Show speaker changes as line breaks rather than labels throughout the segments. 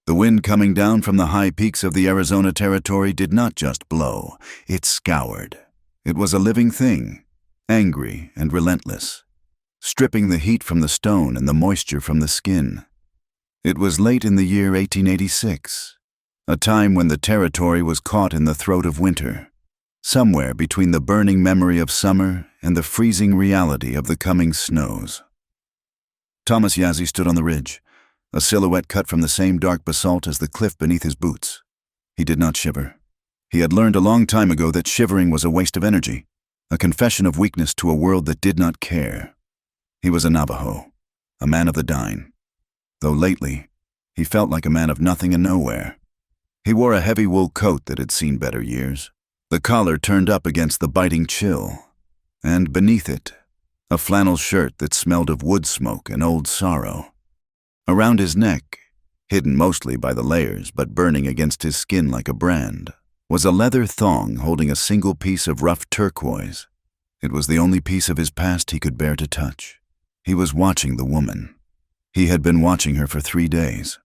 The wind coming down from the high peaks of the Arizona Territory did not just blow, it scoured. It was a living thing, angry and relentless, stripping the heat from the stone and the moisture from the skin. It was late in the year 1886, a time when the territory was caught in the throat of winter, somewhere between the burning memory of summer and the freezing reality of the coming snows. Thomas Yazzie stood on the ridge, a silhouette cut from the same dark basalt as the cliff beneath his boots. He did not shiver. He had learned a long time ago that shivering was a waste of energy, a confession of weakness to a world that did not care. He was a Navajo, a man of the Dine, though lately he felt like a man of nothing and nowhere. He wore a heavy wool coat that had seen better years, the collar turned up against the biting chill, and beneath it, a flannel shirt that smelled of wood smoke and old sorrow. Around his neck, hidden mostly by the layers but burning against his skin like a brand, was a leather thong holding a single piece of rough turquoise. It was the only piece of his past he could bear to touch. He was watching the woman. He had been watching her for 3 days.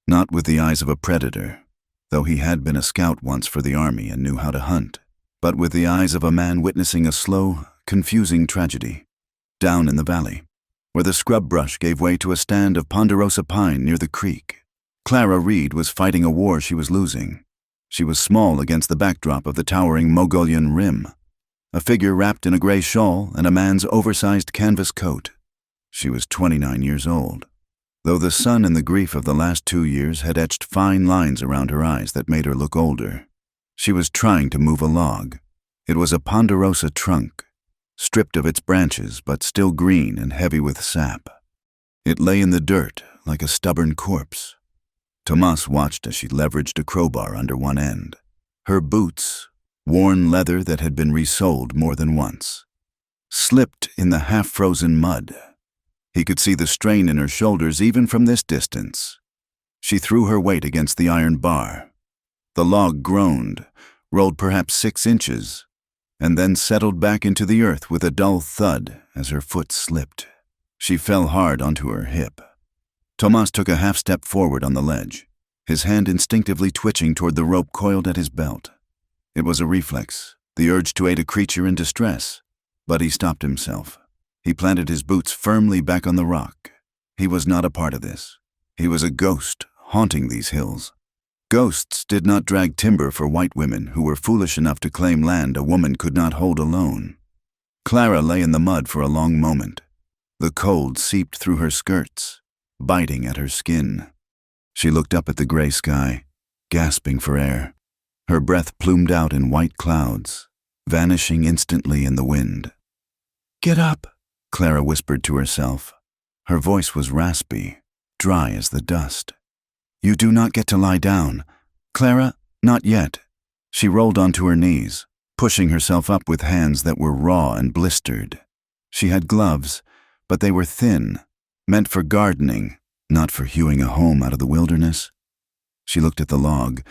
Not with the eyes of a predator, though he had been a scout once for the army and knew how to hunt, but with the eyes of a man witnessing a slow, confusing tragedy. Down in the valley, where the scrub brush gave way to a stand of ponderosa pine near the creek, Clara Reed was fighting a war she was losing. She was small against the backdrop of the towering Mogollon rim, a figure wrapped in a gray shawl and a man's oversized canvas coat. She was 29 years old, though the sun and the grief of the last 2 years had etched fine lines around her eyes that made her look older. She was trying to move a log. It was a ponderosa trunk, stripped of its branches but still green and heavy with sap. It lay in the dirt like a stubborn corpse. Tomas watched as she leveraged a crowbar under one end. Her boots, worn leather that had been resoled more than once, slipped in the half-frozen mud. He could see the strain in her shoulders even from this distance. She threw her weight against the iron bar. The log groaned, rolled perhaps 6 inches, and then settled back into the earth with a dull thud as her foot slipped. She fell hard onto her hip. Tomas took a half-step forward on the ledge, his hand instinctively twitching toward the rope coiled at his belt. It was a reflex, the urge to aid a creature in distress, but he stopped himself. He planted his boots firmly back on the rock. He was not a part of this. He was a ghost haunting these hills. Ghosts did not drag timber for white women who were foolish enough to claim land a woman could not hold alone. Clara lay in the mud for a long moment. The cold seeped through her skirts, biting at her skin. She looked up at the gray sky, gasping for air. Her breath plumed out in white clouds, vanishing instantly in the wind. "Get up," Clara whispered to herself. Her voice was raspy, dry as the dust. "You do not get to lie down. Clara, not yet." She rolled onto her knees, pushing herself up with hands that were raw and blistered. She had gloves, but they were thin, meant for gardening, not for hewing a home out of the wilderness. She looked at the log.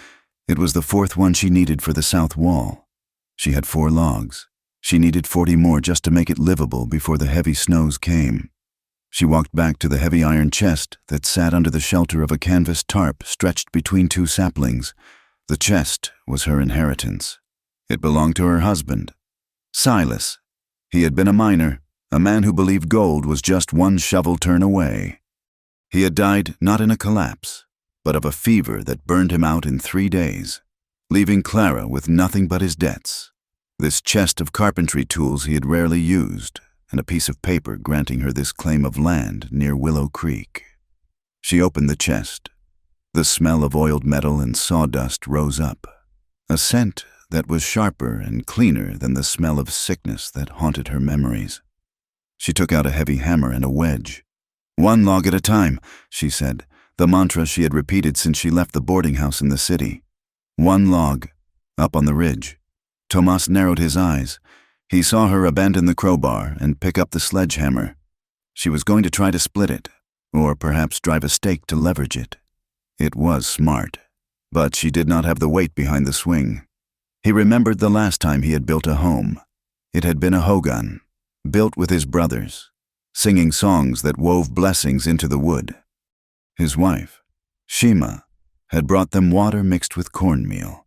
It was the 4th one she needed for the south wall. She had 4 logs. She needed 40 more just to make it livable before the heavy snows came. She walked back to the heavy iron chest that sat under the shelter of a canvas tarp stretched between 2 saplings. The chest was her inheritance. It belonged to her husband, Silas. He had been a miner, a man who believed gold was just 1 shovel turn away. He had died not in a collapse, but of a fever that burned him out in 3 days, leaving Clara with nothing but his debts. This chest of carpentry tools he had rarely used, and a piece of paper granting her this claim of land near Willow Creek. She opened the chest. The smell of oiled metal and sawdust rose up, a scent that was sharper and cleaner than the smell of sickness that haunted her memories. She took out a heavy hammer and a wedge. "1 log at a time," she said, the mantra she had repeated since she left the boarding house in the city. 1 log, up on the ridge. Tomas narrowed his eyes. He saw her abandon the crowbar and pick up the sledgehammer. She was going to try to split it, or perhaps drive a stake to leverage it. It was smart, but she did not have the weight behind the swing. He remembered the last time he had built a home. It had been a hogan, built with his brothers, singing songs that wove blessings into the wood. His wife, Shima, had brought them water mixed with cornmeal.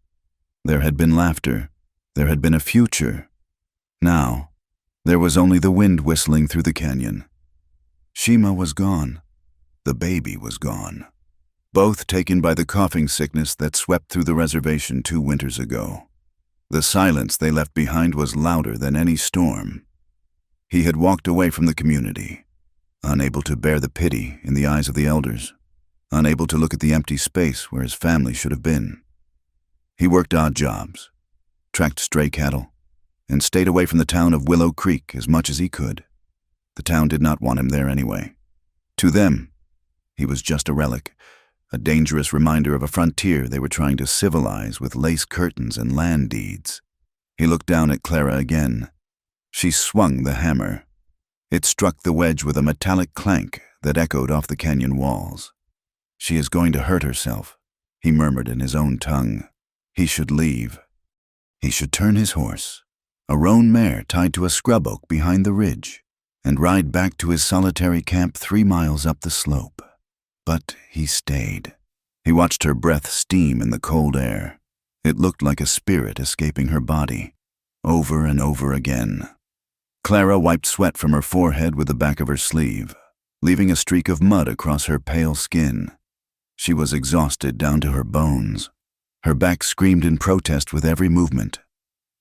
There had been laughter. There had been a future. Now, there was only the wind whistling through the canyon. Shima was gone. The baby was gone. Both taken by the coughing sickness that swept through the reservation 2 winters ago. The silence they left behind was louder than any storm. He had walked away from the community, unable to bear the pity in the eyes of the elders, unable to look at the empty space where his family should have been. He worked odd jobs, tracked stray cattle, and stayed away from the town of Willow Creek as much as he could. The town did not want him there anyway. To them, he was just a relic, a dangerous reminder of a frontier they were trying to civilize with lace curtains and land deeds. He looked down at Clara again. She swung the hammer. It struck the wedge with a metallic clank that echoed off the canyon walls. She is going to hurt herself, he murmured in his own tongue. He should leave. He should turn his horse, a roan mare tied to a scrub oak behind the ridge, and ride back to his solitary camp 3 miles up the slope. But he stayed. He watched her breath steam in the cold air. It looked like a spirit escaping her body, over and over again. Clara wiped sweat from her forehead with the back of her sleeve, leaving a streak of mud across her pale skin. She was exhausted down to her bones. Her back screamed in protest with every movement.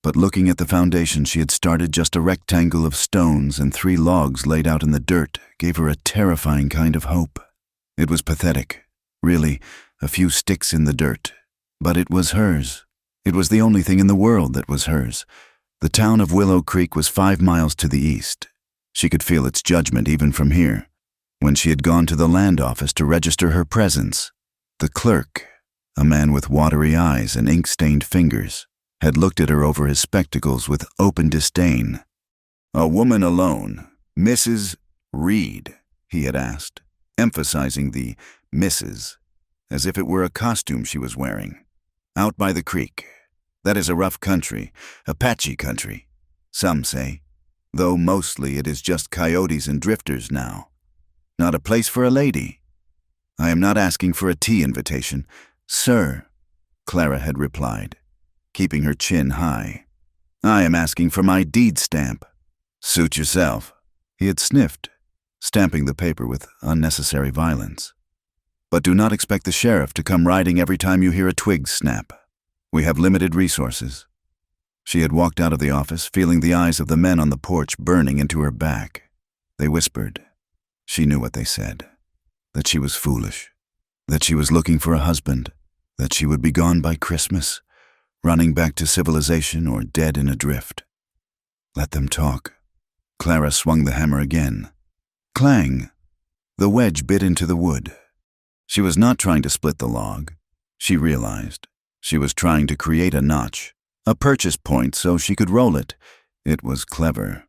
But looking at the foundation she had started, just a rectangle of stones and 3 logs laid out in the dirt, gave her a terrifying kind of hope. It was pathetic, really, a few sticks in the dirt. But it was hers. It was the only thing in the world that was hers. The town of Willow Creek was 5 miles to the east. She could feel its judgment even from here. When she had gone to the land office to register her presence, the clerk, a man with watery eyes and ink-stained fingers, had looked at her over his spectacles with open disdain. "A woman alone, Mrs. Reed," he had asked, emphasizing the Mrs., as if it were a costume she was wearing. "Out by the creek. That is a rough country, Apache country, some say, though mostly it is just coyotes and drifters now. Not a place for a lady. I am not asking for a tea invitation, sir," Clara had replied, keeping her chin high. "I am asking for my deed stamp." "Suit yourself," he had sniffed, stamping the paper with unnecessary violence. "But do not expect the sheriff to come riding every time you hear a twig snap. We have limited resources." She had walked out of the office, feeling the eyes of the men on the porch burning into her back. They whispered. She knew what they said. That she was foolish. That she was looking for a husband. That she would be gone by Christmas, running back to civilization or dead in a drift. Let them talk. Clara swung the hammer again. Clang! The wedge bit into the wood. She was not trying to split the log. She realized. She was trying to create a notch, a purchase point so she could roll it. It was clever.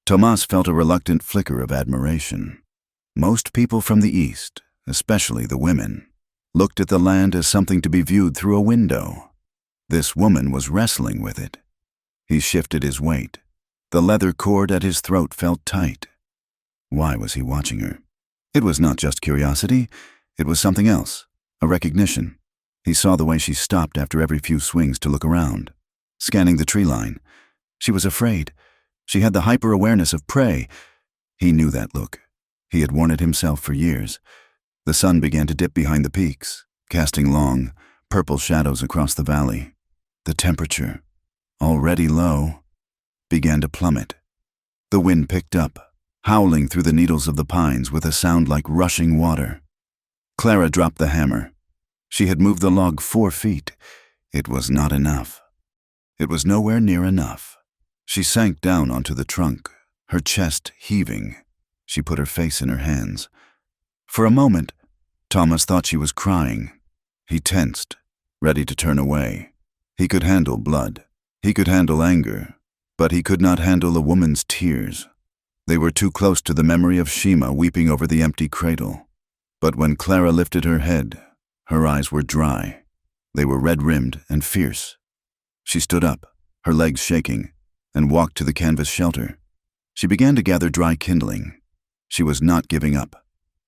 Tomas felt a reluctant flicker of admiration. Most people from the East, especially the women, looked at the land as something to be viewed through a window. This woman was wrestling with it. He shifted his weight. The leather cord at his throat felt tight. Why was he watching her? It was not just curiosity. It was something else, a recognition. He saw the way she stopped after every few swings to look around, scanning the tree line. She was afraid. She had the hyper-awareness of prey. He knew that look. He had worn it himself for years. The sun began to dip behind the peaks, casting long, purple shadows across the valley. The temperature, already low, began to plummet. The wind picked up, howling through the needles of the pines with a sound like rushing water. Clara dropped the hammer. She had moved the log 4 feet. It was not enough. It was nowhere near enough. She sank down onto the trunk, her chest heaving. She put her face in her hands. For a moment, Thomas thought she was crying. He tensed, ready to turn away. He could handle blood. He could handle anger. But he could not handle a woman's tears. They were too close to the memory of Shima weeping over the empty cradle. But when Clara lifted her head, her eyes were dry. They were red-rimmed and fierce. She stood up, her legs shaking, and walked to the canvas shelter. She began to gather dry kindling. She was not giving up.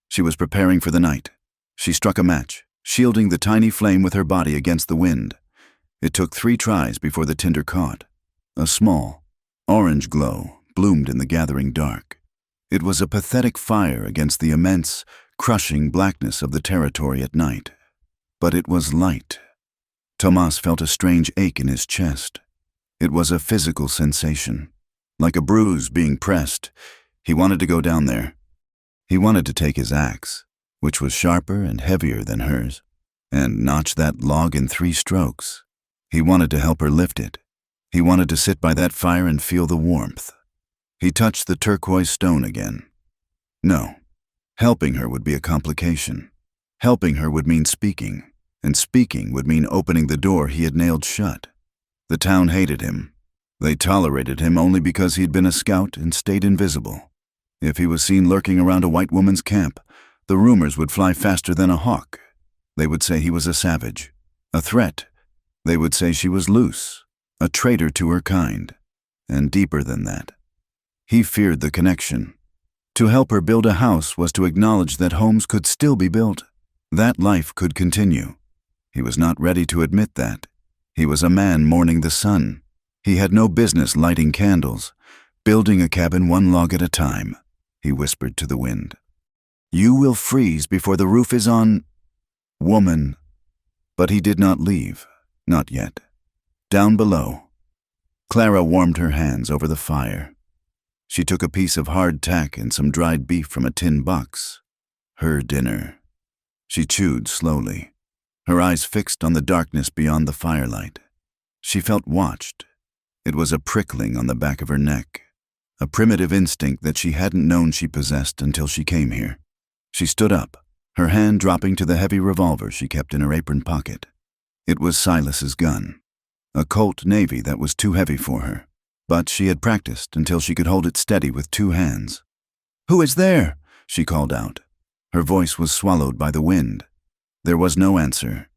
She was preparing for the night. She struck a match, shielding the tiny flame with her body against the wind. It took 3 tries before the tinder caught. A small, orange glow bloomed in the gathering dark. It was a pathetic fire against the immense, crushing blackness of the territory at night. But it was light. Tomas felt a strange ache in his chest. It was a physical sensation, like a bruise being pressed. He wanted to go down there. He wanted to take his axe, which was sharper and heavier than hers, and notch that log in 3 strokes. He wanted to help her lift it. He wanted to sit by that fire and feel the warmth. He touched the turquoise stone again. No, helping her would be a complication. Helping her would mean speaking, and speaking would mean opening the door he had nailed shut. The town hated him. They tolerated him only because he'd been a scout and stayed invisible. If he was seen lurking around a white woman's camp, the rumors would fly faster than a hawk. They would say he was a savage, a threat. They would say she was loose, a traitor to her kind. And deeper than that, he feared the connection. To help her build a house was to acknowledge that homes could still be built, that life could continue. He was not ready to admit that. He was a man mourning the sun. He had no business lighting candles, building a cabin 1 log at a time. He whispered to the wind. "You will freeze before the roof is on, woman." But he did not leave, not yet. Down below, Clara warmed her hands over the fire. She took a piece of hard tack and some dried beef from a tin box. Her dinner. She chewed slowly, her eyes fixed on the darkness beyond the firelight. She felt watched. It was a prickling on the back of her neck, a primitive instinct that she hadn't known she possessed until she came here. She stood up, her hand dropping to the heavy revolver she kept in her apron pocket. It was Silas's gun, a Colt Navy that was too heavy for her, but she had practiced until she could hold it steady with 2 hands. "Who is there?" she called out. Her voice was swallowed by the wind. There was no answer,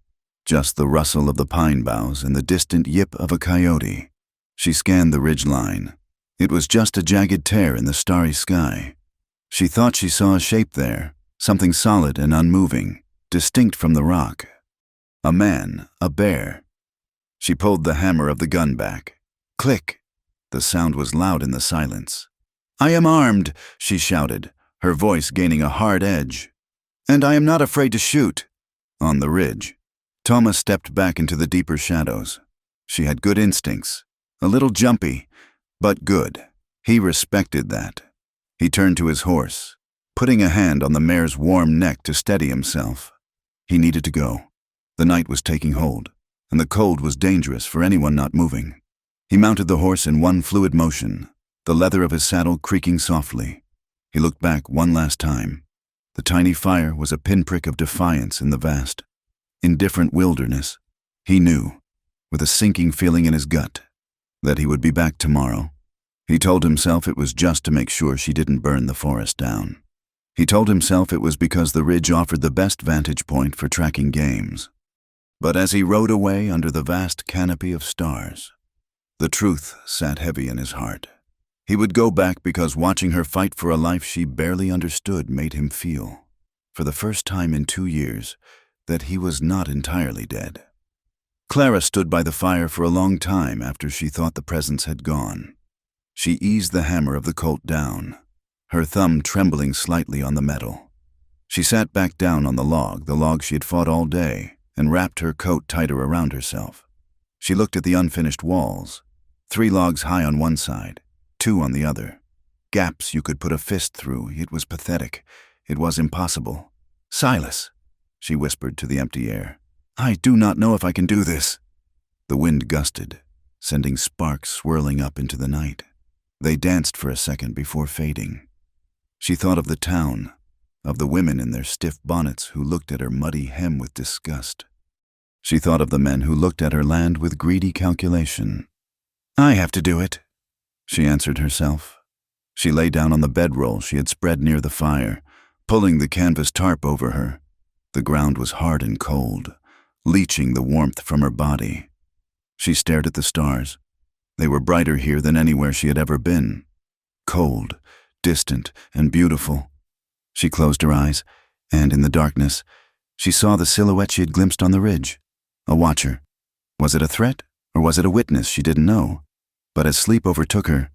just the rustle of the pine boughs and the distant yip of a coyote. She scanned the ridge line. It was just a jagged tear in the starry sky. She thought she saw a shape there, something solid and unmoving, distinct from the rock. A man, a bear. She pulled the hammer of the gun back. Click! The sound was loud in the silence. "I am armed," she shouted, her voice gaining a hard edge. "And I am not afraid to shoot." On the ridge, Thomas stepped back into the deeper shadows. She had good instincts, a little jumpy, but good. He respected that. He turned to his horse, putting a hand on the mare's warm neck to steady himself. He needed to go. The night was taking hold, and the cold was dangerous for anyone not moving. He mounted the horse in one fluid motion, the leather of his saddle creaking softly. He looked back one last time. The tiny fire was a pinprick of defiance in the vast, indifferent wilderness. He knew, with a sinking feeling in his gut, that he would be back tomorrow. He told himself it was just to make sure she didn't burn the forest down. He told himself it was because the ridge offered the best vantage point for tracking games. But as he rode away under the vast canopy of stars, the truth sat heavy in his heart. He would go back because watching her fight for a life she barely understood made him feel, for the first time in 2 years, that he was not entirely dead. Clara stood by the fire for a long time after she thought the presence had gone. She eased the hammer of the Colt down, her thumb trembling slightly on the metal. She sat back down on the log she had fought all day, and wrapped her coat tighter around herself. She looked at the unfinished walls, 3 logs high on one side, 2 on the other. Gaps you could put a fist through. It was pathetic. It was impossible. "Silas," she whispered to the empty air. "I do not know if I can do this." The wind gusted, sending sparks swirling up into the night. They danced for a second before fading. She thought of the town, of the women in their stiff bonnets who looked at her muddy hem with disgust. She thought of the men who looked at her land with greedy calculation. "I have to do it," she answered herself. She lay down on the bedroll she had spread near the fire, pulling the canvas tarp over her. The ground was hard and cold, leaching the warmth from her body. She stared at the stars. They were brighter here than anywhere she had ever been. Cold, distant, and beautiful. She closed her eyes, and in the darkness, She saw the silhouette she had glimpsed on the ridge. A watcher. Was it a threat, or was it a witness she didn't know? But as sleep overtook her,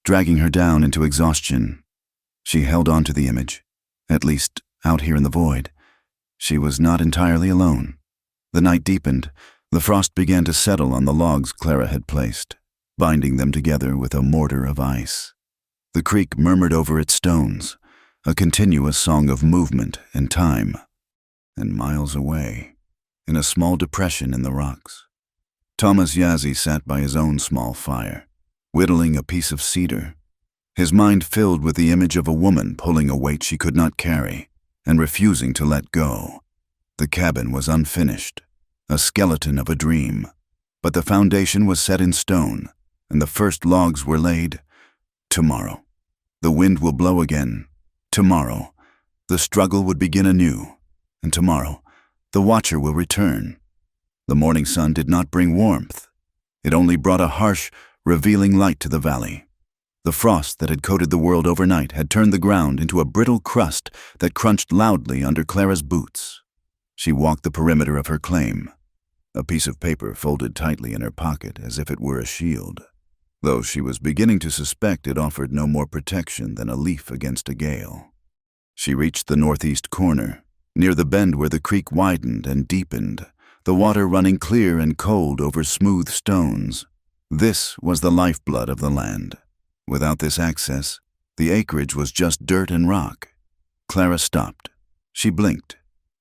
dragging her down into exhaustion, she held on to the image. At least, out here in the void, she was not entirely alone. The night deepened. The frost began to settle on the logs Clara had placed, binding them together with a mortar of ice. The creek murmured over its stones, a continuous song of movement and time. And miles away, in a small depression in the rocks, Thomas Yazzie sat by his own small fire, whittling a piece of cedar, his mind filled with the image of a woman pulling a weight she could not carry and refusing to let go. The cabin was unfinished, a skeleton of a dream, but the foundation was set in stone, and the first logs were laid. Tomorrow. The wind will blow again. Tomorrow. The struggle would begin anew, and tomorrow, the watcher will return. The morning sun did not bring warmth. It only brought a harsh, revealing light to the valley. The frost that had coated the world overnight had turned the ground into a brittle crust that crunched loudly under Clara's boots. She walked the perimeter of her claim, a piece of paper folded tightly in her pocket as if it were a shield, though she was beginning to suspect it offered no more protection than a leaf against a gale. She reached the northeast corner, near the bend where the creek widened and deepened, the water running clear and cold over smooth stones. This was the lifeblood of the land. Without this access, the acreage was just dirt and rock. Clara stopped. She blinked,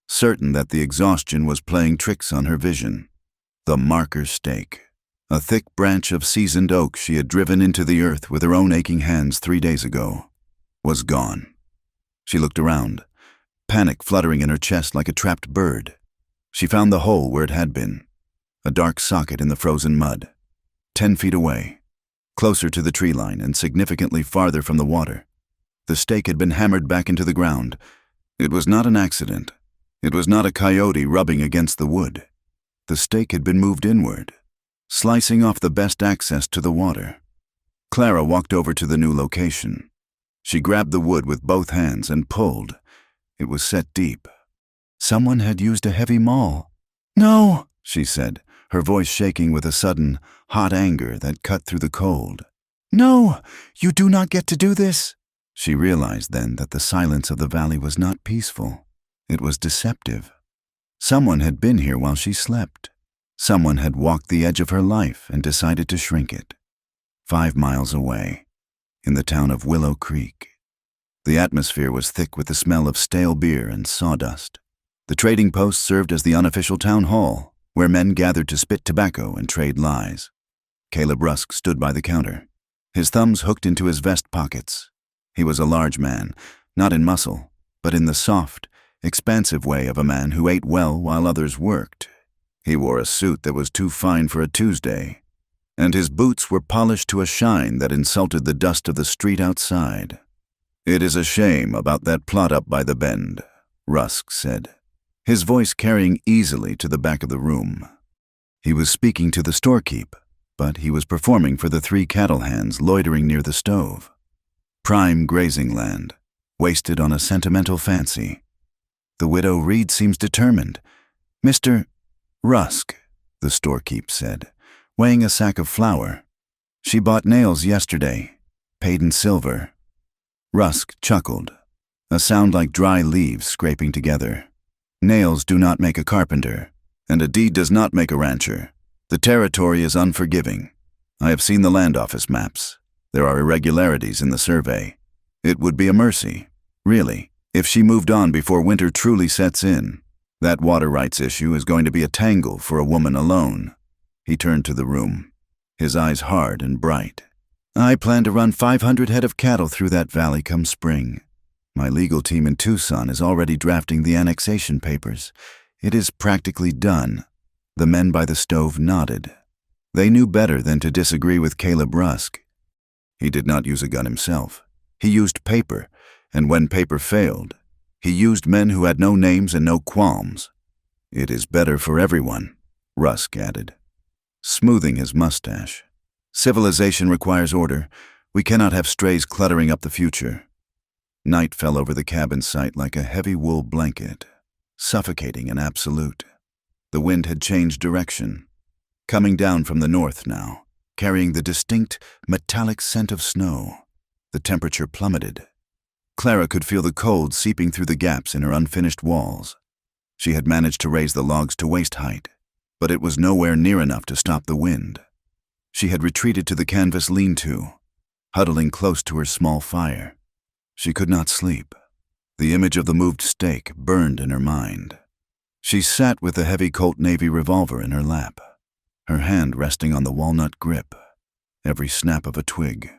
certain that the exhaustion was playing tricks on her vision. The marker stake, a thick branch of seasoned oak she had driven into the earth with her own aching hands 3 days ago, was gone. She looked around, panic fluttering in her chest like a trapped bird. She found the hole where it had been, a dark socket in the frozen mud, 10 feet away, closer to the tree line and significantly farther from the water. The stake had been hammered back into the ground. It was not an accident. It was not a coyote rubbing against the wood. The stake had been moved inward, slicing off the best access to the water. Clara walked over to the new location. She grabbed the wood with both hands and pulled. It was set deep. Someone had used a heavy maul. "No," she said, her voice shaking with a sudden, hot anger that cut through the cold. "No, you do not get to do this." She realized then that the silence of the valley was not peaceful. It was deceptive. Someone had been here while she slept. Someone had walked the edge of her life and decided to shrink it. 5 miles away, in the town of Willow Creek. The atmosphere was thick with the smell of stale beer and sawdust. The trading post served as the unofficial town hall, where men gathered to spit tobacco and trade lies. Caleb Rusk stood by the counter, his thumbs hooked into his vest pockets. He was a large man, not in muscle, but in the soft, expansive way of a man who ate well while others worked. He wore a suit that was too fine for a Tuesday, and his boots were polished to a shine that insulted the dust of the street outside. "It is a shame about that plot up by the bend," Rusk said, his voice carrying easily to the back of the room. He was speaking to the storekeep, but he was performing for the 3 cattle hands loitering near the stove. Prime grazing land, wasted on a sentimental fancy. "The widow Reed seems determined. Mr. Rusk," the storekeep said, weighing a sack of flour. "She bought nails yesterday, paid in silver." Rusk chuckled, a sound like dry leaves scraping together. "Nails do not make a carpenter, and a deed does not make a rancher. The territory is unforgiving. I have seen the land office maps. There are irregularities in the survey. It would be a mercy, really, if she moved on before winter truly sets in. That water rights issue is going to be a tangle for a woman alone." He turned to the room, his eyes hard and bright. "I plan to run 500 head of cattle through that valley come spring. My legal team in Tucson is already drafting the annexation papers. It is practically done." The men by the stove nodded. They knew better than to disagree with Caleb Rusk. He did not use a gun himself. He used paper, and when paper failed, he used men who had no names and no qualms. "It is better for everyone," Rusk added, smoothing his mustache. "Civilization requires order. We cannot have strays cluttering up the future." Night fell over the cabin site like a heavy wool blanket. suffocating and absolute. The wind had changed direction, coming down from the north now, carrying the distinct, metallic scent of snow. The temperature plummeted. Clara could feel the cold seeping through the gaps in her unfinished walls. She had managed to raise the logs to waist height, but it was nowhere near enough to stop the wind. She had retreated to the canvas lean-to, huddling close to her small fire. She could not sleep. The image of the moved stake burned in her mind. She sat with the heavy Colt Navy revolver in her lap, her hand resting on the walnut grip. Every snap of a twig,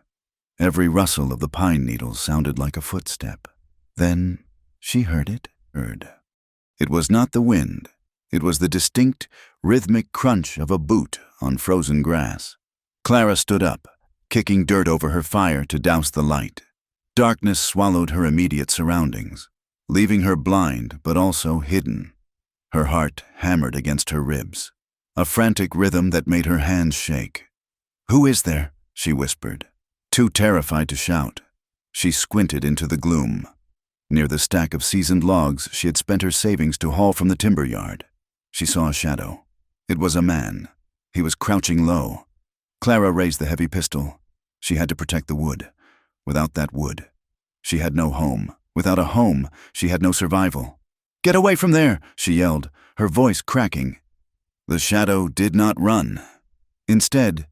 every rustle of the pine needles sounded like a footstep. Then she heard it. It was not the wind. It was the distinct, rhythmic crunch of a boot on frozen grass. Clara stood up, kicking dirt over her fire to douse the light. Darkness swallowed her immediate surroundings, leaving her blind but also hidden. Her heart hammered against her ribs, a frantic rhythm that made her hands shake. "Who is there?" she whispered, too terrified to shout. She squinted into the gloom. Near the stack of seasoned logs she had spent her savings to haul from the timber yard, she saw a shadow. It was a man. He was crouching low. Clara raised the heavy pistol. She had to protect the wood. Without that wood, she had no home. Without a home, she had no survival. "Get away from there!" she yelled, her voice cracking. The shadow did not run. Instead,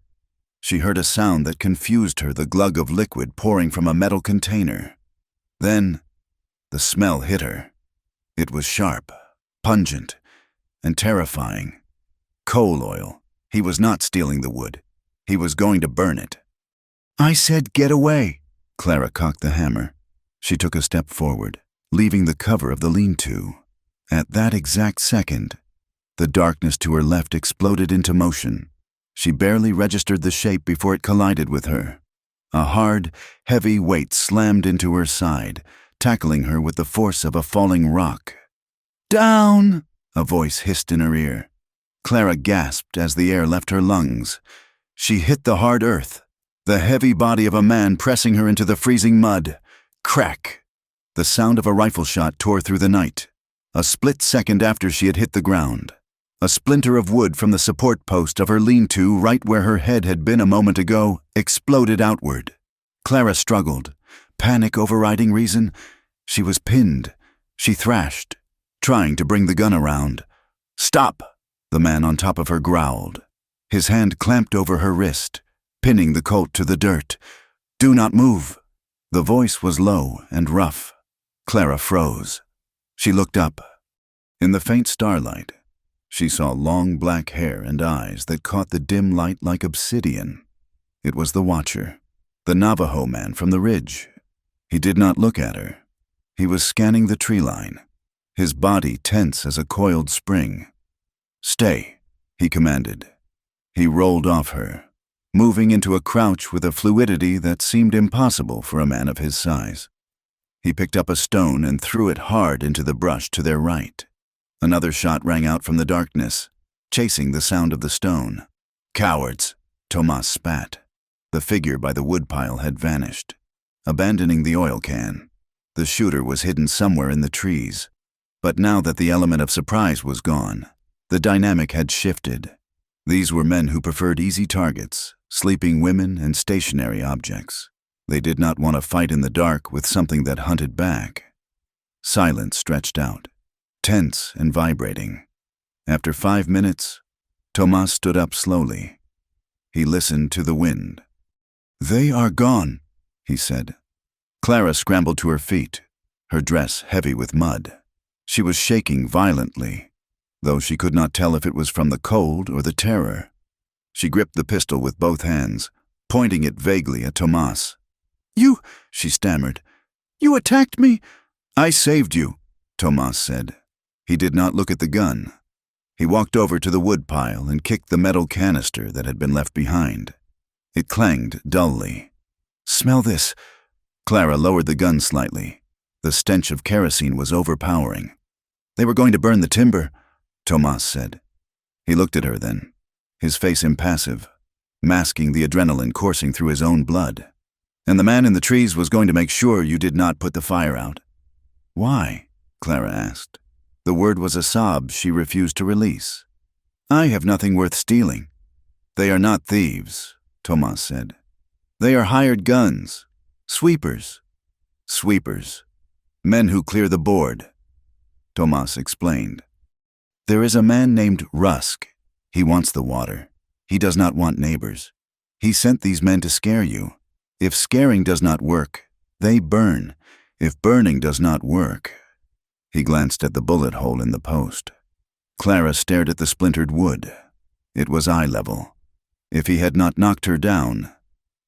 she heard a sound that confused her, the glug of liquid pouring from a metal container. Then, the smell hit her. It was sharp, pungent, and terrifying. Coal oil. He was not stealing the wood. He was going to burn it. "I said get away!" Clara cocked the hammer. She took a step forward, leaving the cover of the lean-to. At that exact second, the darkness to her left exploded into motion. She barely registered the shape before it collided with her. A hard, heavy weight slammed into her side, tackling her with the force of a falling rock. "Down!" a voice hissed in her ear. Clara gasped as the air left her lungs. She hit the hard earth, the heavy body of a man pressing her into the freezing mud. Crack! The sound of a rifle shot tore through the night. A split second after she had hit the ground, a splinter of wood from the support post of her lean-to, right where her head had been a moment ago, exploded outward. Clara struggled, panic overriding reason. She was pinned. She thrashed, trying to bring the gun around. "Stop!" the man on top of her growled. His hand clamped over her wrist, pinning the Colt to the dirt. "Do not move." The voice was low and rough. Clara froze. She looked up. In the faint starlight, she saw long black hair and eyes that caught the dim light like obsidian. It was the Watcher, the Navajo man from the ridge. He did not look at her. He was scanning the tree line, his body tense as a coiled spring. "Stay," he commanded. He rolled off her, moving into a crouch with a fluidity that seemed impossible for a man of his size. He picked up a stone and threw it hard into the brush to their right. Another shot rang out from the darkness, chasing the sound of the stone. "Cowards!" Tomas spat. The figure by the woodpile had vanished, abandoning the oil can. The shooter was hidden somewhere in the trees. But now that the element of surprise was gone, the dynamic had shifted. These were men who preferred easy targets, sleeping women and stationary objects. They did not want to fight in the dark with something that hunted back. Silence stretched out, tense and vibrating. After 5 minutes, Tomas stood up slowly. He listened to the wind. "They are gone," he said. Clara scrambled to her feet, her dress heavy with mud. She was shaking violently, though she could not tell if it was from the cold or the terror. She gripped the pistol with both hands, pointing it vaguely at Tomas. "You," she stammered. "You attacked me." "I saved you," Tomas said. He did not look at the gun. He walked over to the woodpile and kicked the metal canister that had been left behind. It clanged dully. "Smell this." Clara lowered the gun slightly. The stench of kerosene was overpowering. "They were going to burn the timber," Tomas said. He looked at her then, his face impassive, masking the adrenaline coursing through his own blood. "And the man in the trees was going to make sure you did not put the fire out." "Why?" Clara asked. The word was a sob she refused to release. "I have nothing worth stealing." "They are not thieves," Tomas said. "They are hired guns. Sweepers." "Sweepers. Men who clear the board," Tomas explained. "There is a man named Rusk. He wants the water. He does not want neighbors. He sent these men to scare you. If scaring does not work, they burn. If burning does not work—" He glanced at the bullet hole in the post. Clara stared at the splintered wood. It was eye level. If he had not knocked her down,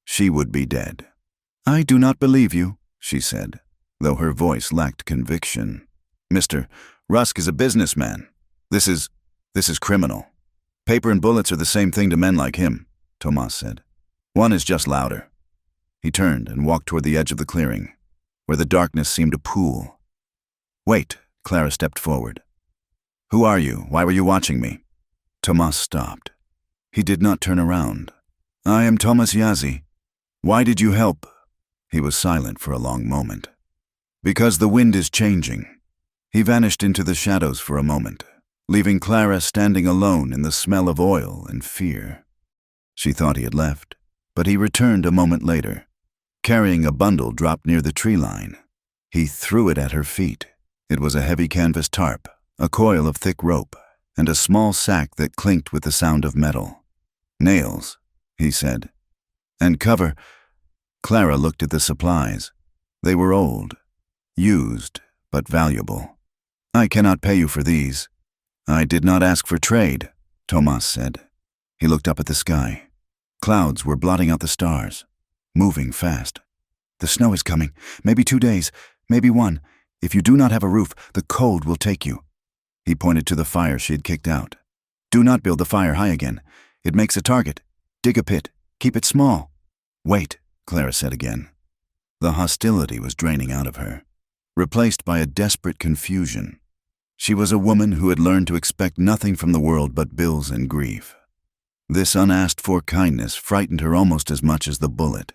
she would be dead. "I do not believe you," she said, though her voice lacked conviction. "Mr. Rusk is a businessman. This is criminal. Paper and bullets are the same thing to men like him," Tomas said. "One is just louder." He turned and walked toward the edge of the clearing, where the darkness seemed a pool. "Wait," Clara stepped forward. "Who are you? Why were you watching me?" Tomas stopped. He did not turn around. "I am Tomas Yazi. Why did you help?" He was silent for a long moment. "Because the wind is changing." He vanished into the shadows for a moment, leaving Clara standing alone in the smell of oil and fear. She thought he had left, but he returned a moment later, carrying a bundle dropped near the tree line. He threw it at her feet. It was a heavy canvas tarp, a coil of thick rope, and a small sack that clinked with the sound of metal. "Nails," he said. "And cover." Clara looked at the supplies. They were old, used, but valuable. "I cannot pay you for these." "I did not ask for trade," Tomas said. He looked up at the sky. Clouds were blotting out the stars, moving fast. "The snow is coming. Maybe 2 days, maybe 1. If you do not have a roof, the cold will take you." He pointed to the fire she had kicked out. "Do not build the fire high again. It makes a target. Dig a pit. Keep it small." "Wait," Clara said again. The hostility was draining out of her, replaced by a desperate confusion. She was a woman who had learned to expect nothing from the world but bills and grief. This unasked-for kindness frightened her almost as much as the bullet.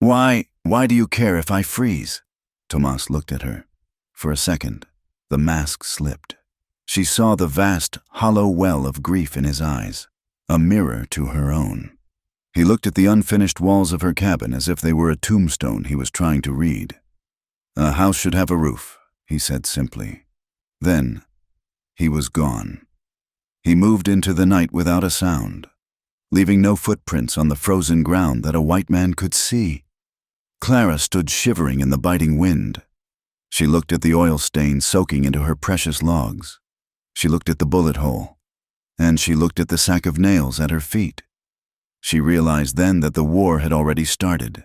Why do you care if I freeze?" Tomas looked at her. For a second, the mask slipped. She saw the vast, hollow well of grief in his eyes, a mirror to her own. He looked at the unfinished walls of her cabin as if they were a tombstone he was trying to read. "A house should have a roof," he said simply. Then, he was gone. He moved into the night without a sound, leaving no footprints on the frozen ground that a white man could see. Clara stood shivering in the biting wind. She looked at the oil stain soaking into her precious logs. She looked at the bullet hole, and she looked at the sack of nails at her feet. She realized then that the war had already started.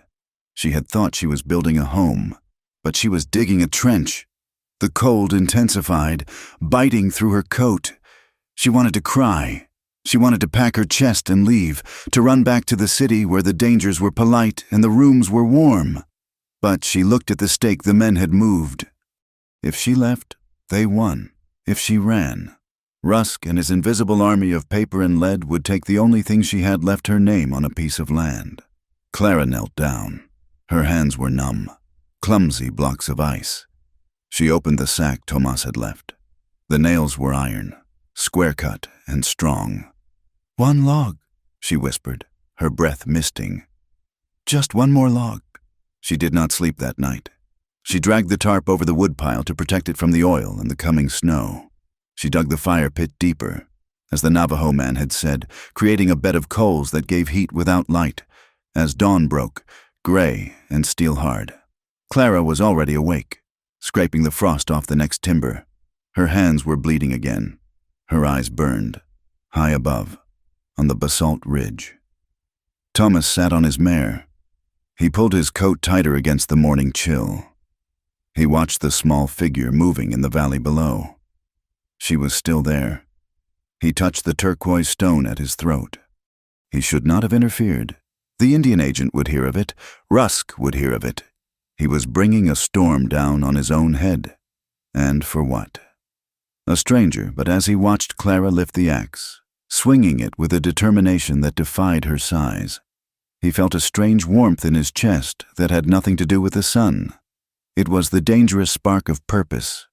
She had thought she was building a home, but she was digging a trench. The cold intensified, biting through her coat. She wanted to cry. She wanted to pack her chest and leave, to run back to the city where the dangers were polite and the rooms were warm. But she looked at the stake the men had moved. If she left, they won. If she ran, Rusk and his invisible army of paper and lead would take the only thing she had left, her name on a piece of land. Clara knelt down. Her hands were numb, clumsy blocks of ice. She opened the sack Tomas had left. The nails were iron, square-cut and strong. "1 log," she whispered, her breath misting. "Just 1 more log." She did not sleep that night. She dragged the tarp over the woodpile to protect it from the oil and the coming snow. She dug the fire pit deeper, as the Navajo man had said, creating a bed of coals that gave heat without light, as dawn broke, gray and steel-hard. Clara was already awake, scraping the frost off the next timber. Her hands were bleeding again. Her eyes burned, high above, on the basalt ridge. Tomas sat on his mare. He pulled his coat tighter against the morning chill. He watched the small figure moving in the valley below. She was still there. He touched the turquoise stone at his throat. He should not have interfered. The Indian agent would hear of it. Rusk would hear of it. He was bringing a storm down on his own head. And for what? A stranger, but as he watched Clara lift the axe, swinging it with a determination that defied her size, he felt a strange warmth in his chest that had nothing to do with the sun. It was the dangerous spark of purpose.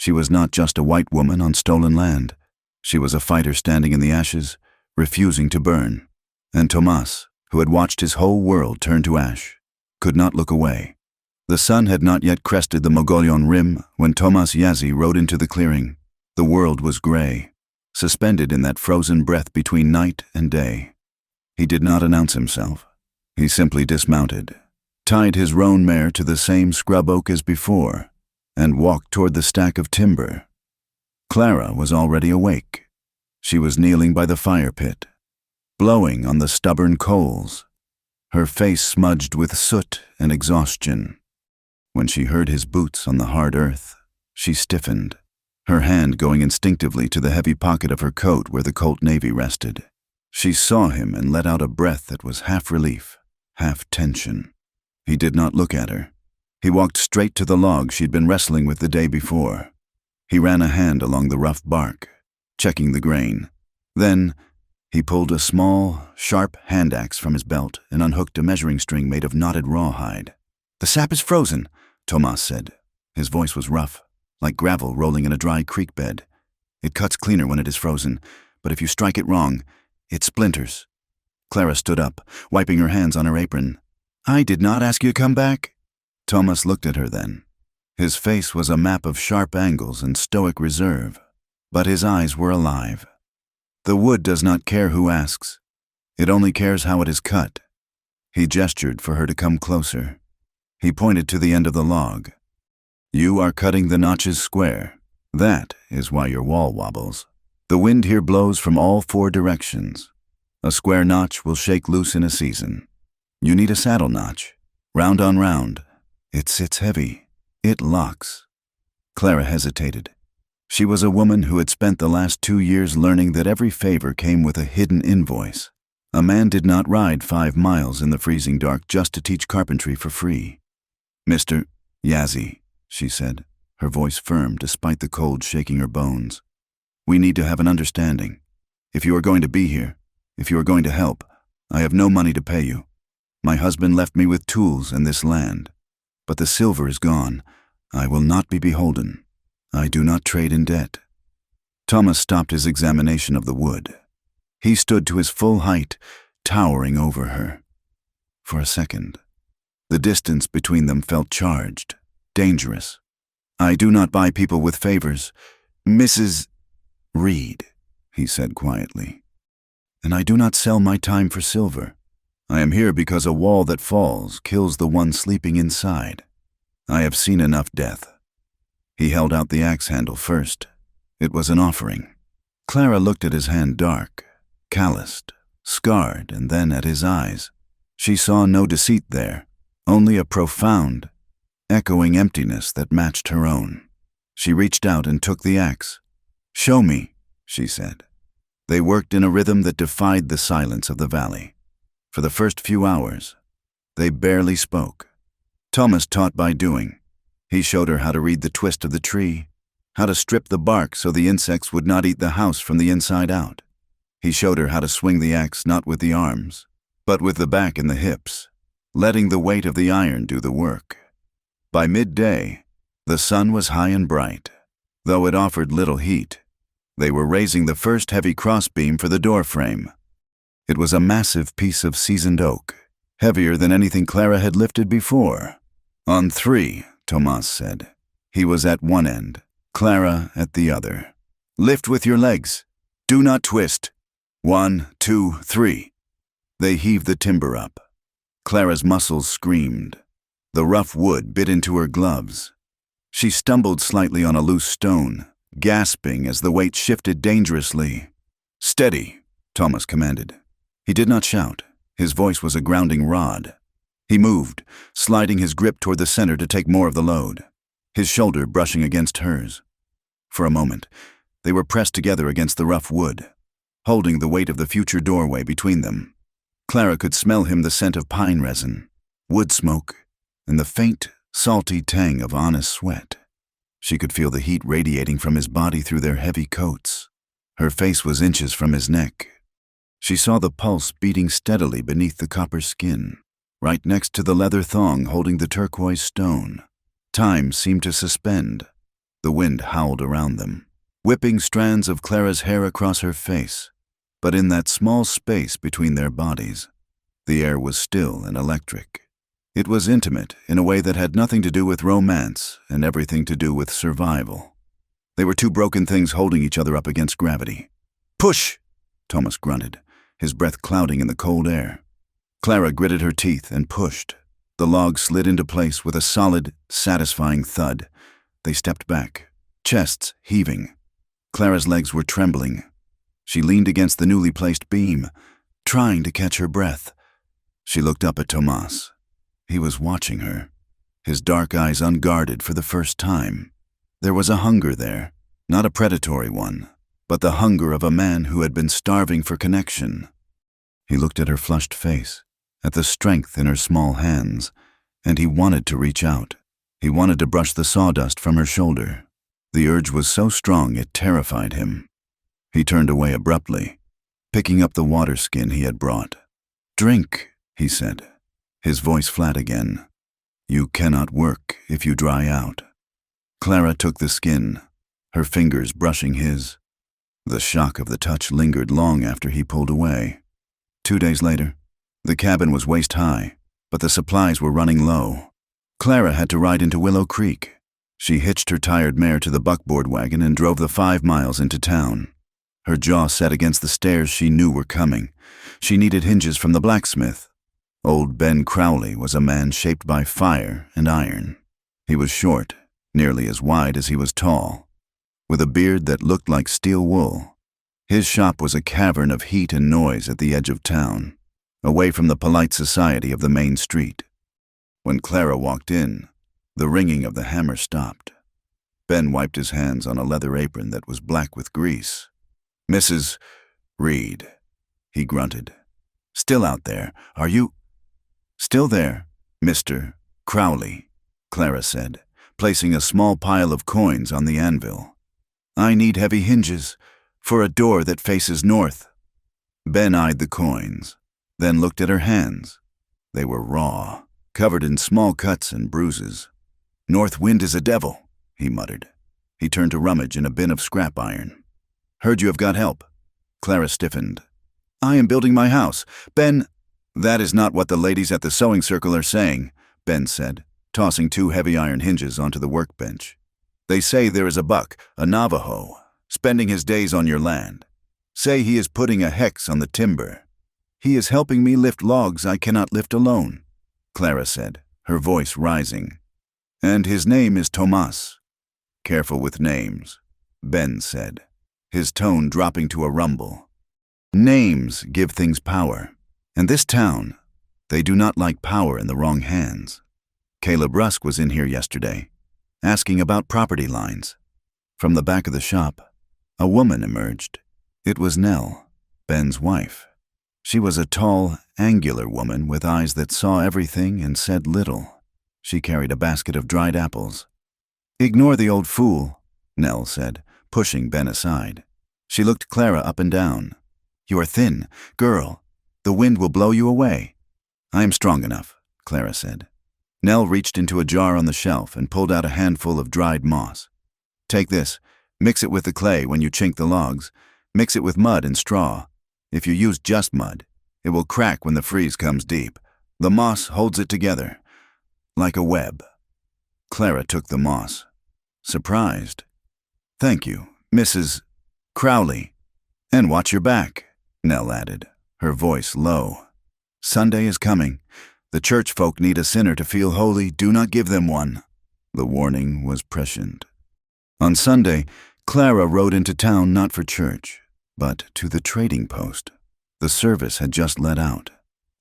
She was not just a white woman on stolen land. She was a fighter standing in the ashes, refusing to burn. And Tomas, who had watched his whole world turn to ash, could not look away. The sun had not yet crested the Mogollon rim when Tomas Yazzie rode into the clearing. The world was gray, suspended in that frozen breath between night and day. He did not announce himself. He simply dismounted, tied his roan mare to the same scrub oak as before, and walked toward the stack of timber. Clara was already awake. She was kneeling by the fire pit, blowing on the stubborn coals, her face smudged with soot and exhaustion. When she heard his boots on the hard earth, she stiffened, her hand going instinctively to the heavy pocket of her coat where the Colt Navy rested. She saw him and let out a breath that was half relief, half tension. He did not look at her. He walked straight to the log she'd been wrestling with the day before. He ran a hand along the rough bark, checking the grain. Then, he pulled a small, sharp hand axe from his belt and unhooked a measuring string made of knotted rawhide. "The sap is frozen," Tomas said. His voice was rough, like gravel rolling in a dry creek bed. "It cuts cleaner when it is frozen, but if you strike it wrong, it splinters." Clara stood up, wiping her hands on her apron. "I did not ask you to come back." Tomas looked at her then. His face was a map of sharp angles and stoic reserve, but his eyes were alive. The wood does not care who asks. It only cares how it is cut. He gestured for her to come closer. He pointed to the end of the log. "You are cutting the notches square. That is why your wall wobbles. The wind here blows from all 4 directions. A square notch will shake loose in a season. You need a saddle notch. Round on round. It sits heavy. It locks." Clara hesitated. She was a woman who had spent the last 2 years learning that every favor came with a hidden invoice. A man did not ride 5 miles in the freezing dark just to teach carpentry for free. "Mr. Yazzie," she said, her voice firm despite the cold shaking her bones. "We need to have an understanding. If you are going to be here, if you are going to help, I have no money to pay you. My husband left me with tools and this land. But the silver is gone. I will not be beholden. I do not trade in debt." Thomas stopped his examination of the wood. He stood to his full height, towering over her. For a second, the distance between them felt charged, dangerous. "I do not buy people with favors, Mrs. Reed," he said quietly. "And I do not sell my time for silver. I am here because a wall that falls kills the one sleeping inside. I have seen enough death." He held out the axe handle first. It was an offering. Clara looked at his hand dark, calloused, scarred, and then at his eyes. She saw no deceit there, only a profound, echoing emptiness that matched her own. She reached out and took the axe. "Show me," she said. They worked in a rhythm that defied the silence of the valley. For the first few hours, they barely spoke. Thomas taught by doing. He showed her how to read the twist of the tree, how to strip the bark so the insects would not eat the house from the inside out. He showed her how to swing the axe not with the arms, but with the back and the hips, letting the weight of the iron do the work. By midday, the sun was high and bright, though it offered little heat. They were raising the first heavy crossbeam for the door frame. It was a massive piece of seasoned oak, heavier than anything Clara had lifted before. "On 3, Tomas said. He was at one end, Clara at the other. "Lift with your legs. Do not twist. 1, 2, 3. They heaved the timber up. Clara's muscles screamed. The rough wood bit into her gloves. She stumbled slightly on a loose stone, gasping as the weight shifted dangerously. "Steady," Thomas commanded. He did not shout. His voice was a grounding rod. He moved, sliding his grip toward the center to take more of the load, his shoulder brushing against hers. For a moment, they were pressed together against the rough wood, holding the weight of the future doorway between them. Clara could smell him the scent of pine resin, wood smoke, and the faint, salty tang of honest sweat. She could feel the heat radiating from his body through their heavy coats. Her face was inches from his neck. She saw the pulse beating steadily beneath the copper skin, right next to the leather thong holding the turquoise stone. Time seemed to suspend. The wind howled around them, whipping strands of Clara's hair across her face. But in that small space between their bodies, the air was still and electric. It was intimate in a way that had nothing to do with romance and everything to do with survival. They were two broken things holding each other up against gravity. "Push!" Thomas grunted, his breath clouding in the cold air. Clara gritted her teeth and pushed. The log slid into place with a solid, satisfying thud. They stepped back, chests heaving. Clara's legs were trembling. She leaned against the newly placed beam, trying to catch her breath. She looked up at Tomas. He was watching her, his dark eyes unguarded for the first time. There was a hunger there, not a predatory one, but the hunger of a man who had been starving for connection. He looked at her flushed face, at the strength in her small hands, and he wanted to reach out. He wanted to brush the sawdust from her shoulder. The urge was so strong it terrified him. He turned away abruptly, picking up the water skin he had brought. "Drink," he said, his voice flat again. "You cannot work if you dry out." Clara took the skin, her fingers brushing his. The shock of the touch lingered long after he pulled away. 2 days later, the cabin was waist-high, but the supplies were running low. Clara had to ride into Willow Creek. She hitched her tired mare to the buckboard wagon and drove the 5 miles into town. Her jaw set against the stairs she knew were coming. She needed hinges from the blacksmith. Old Ben Crowley was a man shaped by fire and iron. He was short, nearly as wide as he was tall, with a beard that looked like steel wool. His shop was a cavern of heat and noise at the edge of town, away from the polite society of the main street. When Clara walked in, the ringing of the hammer stopped. Ben wiped his hands on a leather apron that was black with grease. "Mrs. Reed," he grunted. "Still out there, are you?" "Still there, Mr. Crowley," Clara said, placing a small pile of coins on the anvil. "I need heavy hinges for a door that faces north." Ben eyed the coins, then looked at her hands. They were raw, covered in small cuts and bruises. "North wind is a devil," he muttered. He turned to rummage in a bin of scrap iron. "Heard you have got help." Clara stiffened. "I am building my house. Ben—" "That is not what the ladies at the sewing circle are saying," Ben said, tossing 2 heavy iron hinges onto the workbench. "They say there is a buck, a Navajo, spending his days on your land. Say he is putting a hex on the timber. He is helping me lift logs I cannot lift alone," Clara said, her voice rising. "And his name is Tomas." "Careful with names," Ben said, his tone dropping to a rumble. "Names give things power. And this town, they do not like power in the wrong hands. Caleb Rusk was in here yesterday, asking about property lines." From the back of the shop, a woman emerged. It was Nell, Ben's wife. She was a tall, angular woman with eyes that saw everything and said little. She carried a basket of dried apples. "Ignore the old fool," Nell said, pushing Ben aside. She looked Clara up and down. "You are thin, girl. The wind will blow you away." "I am strong enough," Clara said. Nell reached into a jar on the shelf and pulled out a handful of dried moss. "Take this. Mix it with the clay when you chink the logs. Mix it with mud and straw. If you use just mud, it will crack when the freeze comes deep. The moss holds it together, like a web." Clara took the moss, surprised. "Thank you, Mrs. Crowley. And watch your back," Nell added, her voice low. "Sunday is coming. The church folk need a sinner to feel holy. Do not give them one." The warning was prescient. On Sunday, Clara rode into town not for church, but to the trading post. The service had just let out.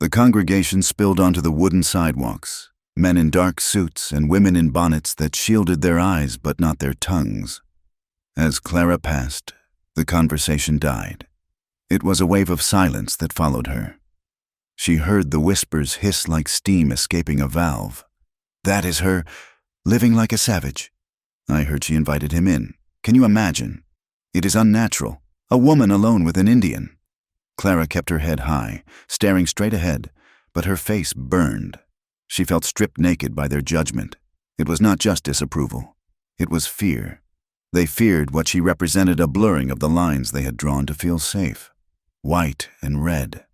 The congregation spilled onto the wooden sidewalks, men in dark suits and women in bonnets that shielded their eyes but not their tongues. As Clara passed, the conversation died. It was a wave of silence that followed her. She heard the whispers hiss like steam escaping a valve. "That is her, living like a savage. I heard she invited him in. Can you imagine? It is unnatural. A woman alone with an Indian." Clara kept her head high, staring straight ahead, but her face burned. She felt stripped naked by their judgment. It was not just disapproval. It was fear. They feared what she represented, a blurring of the lines they had drawn to feel safe. White and red,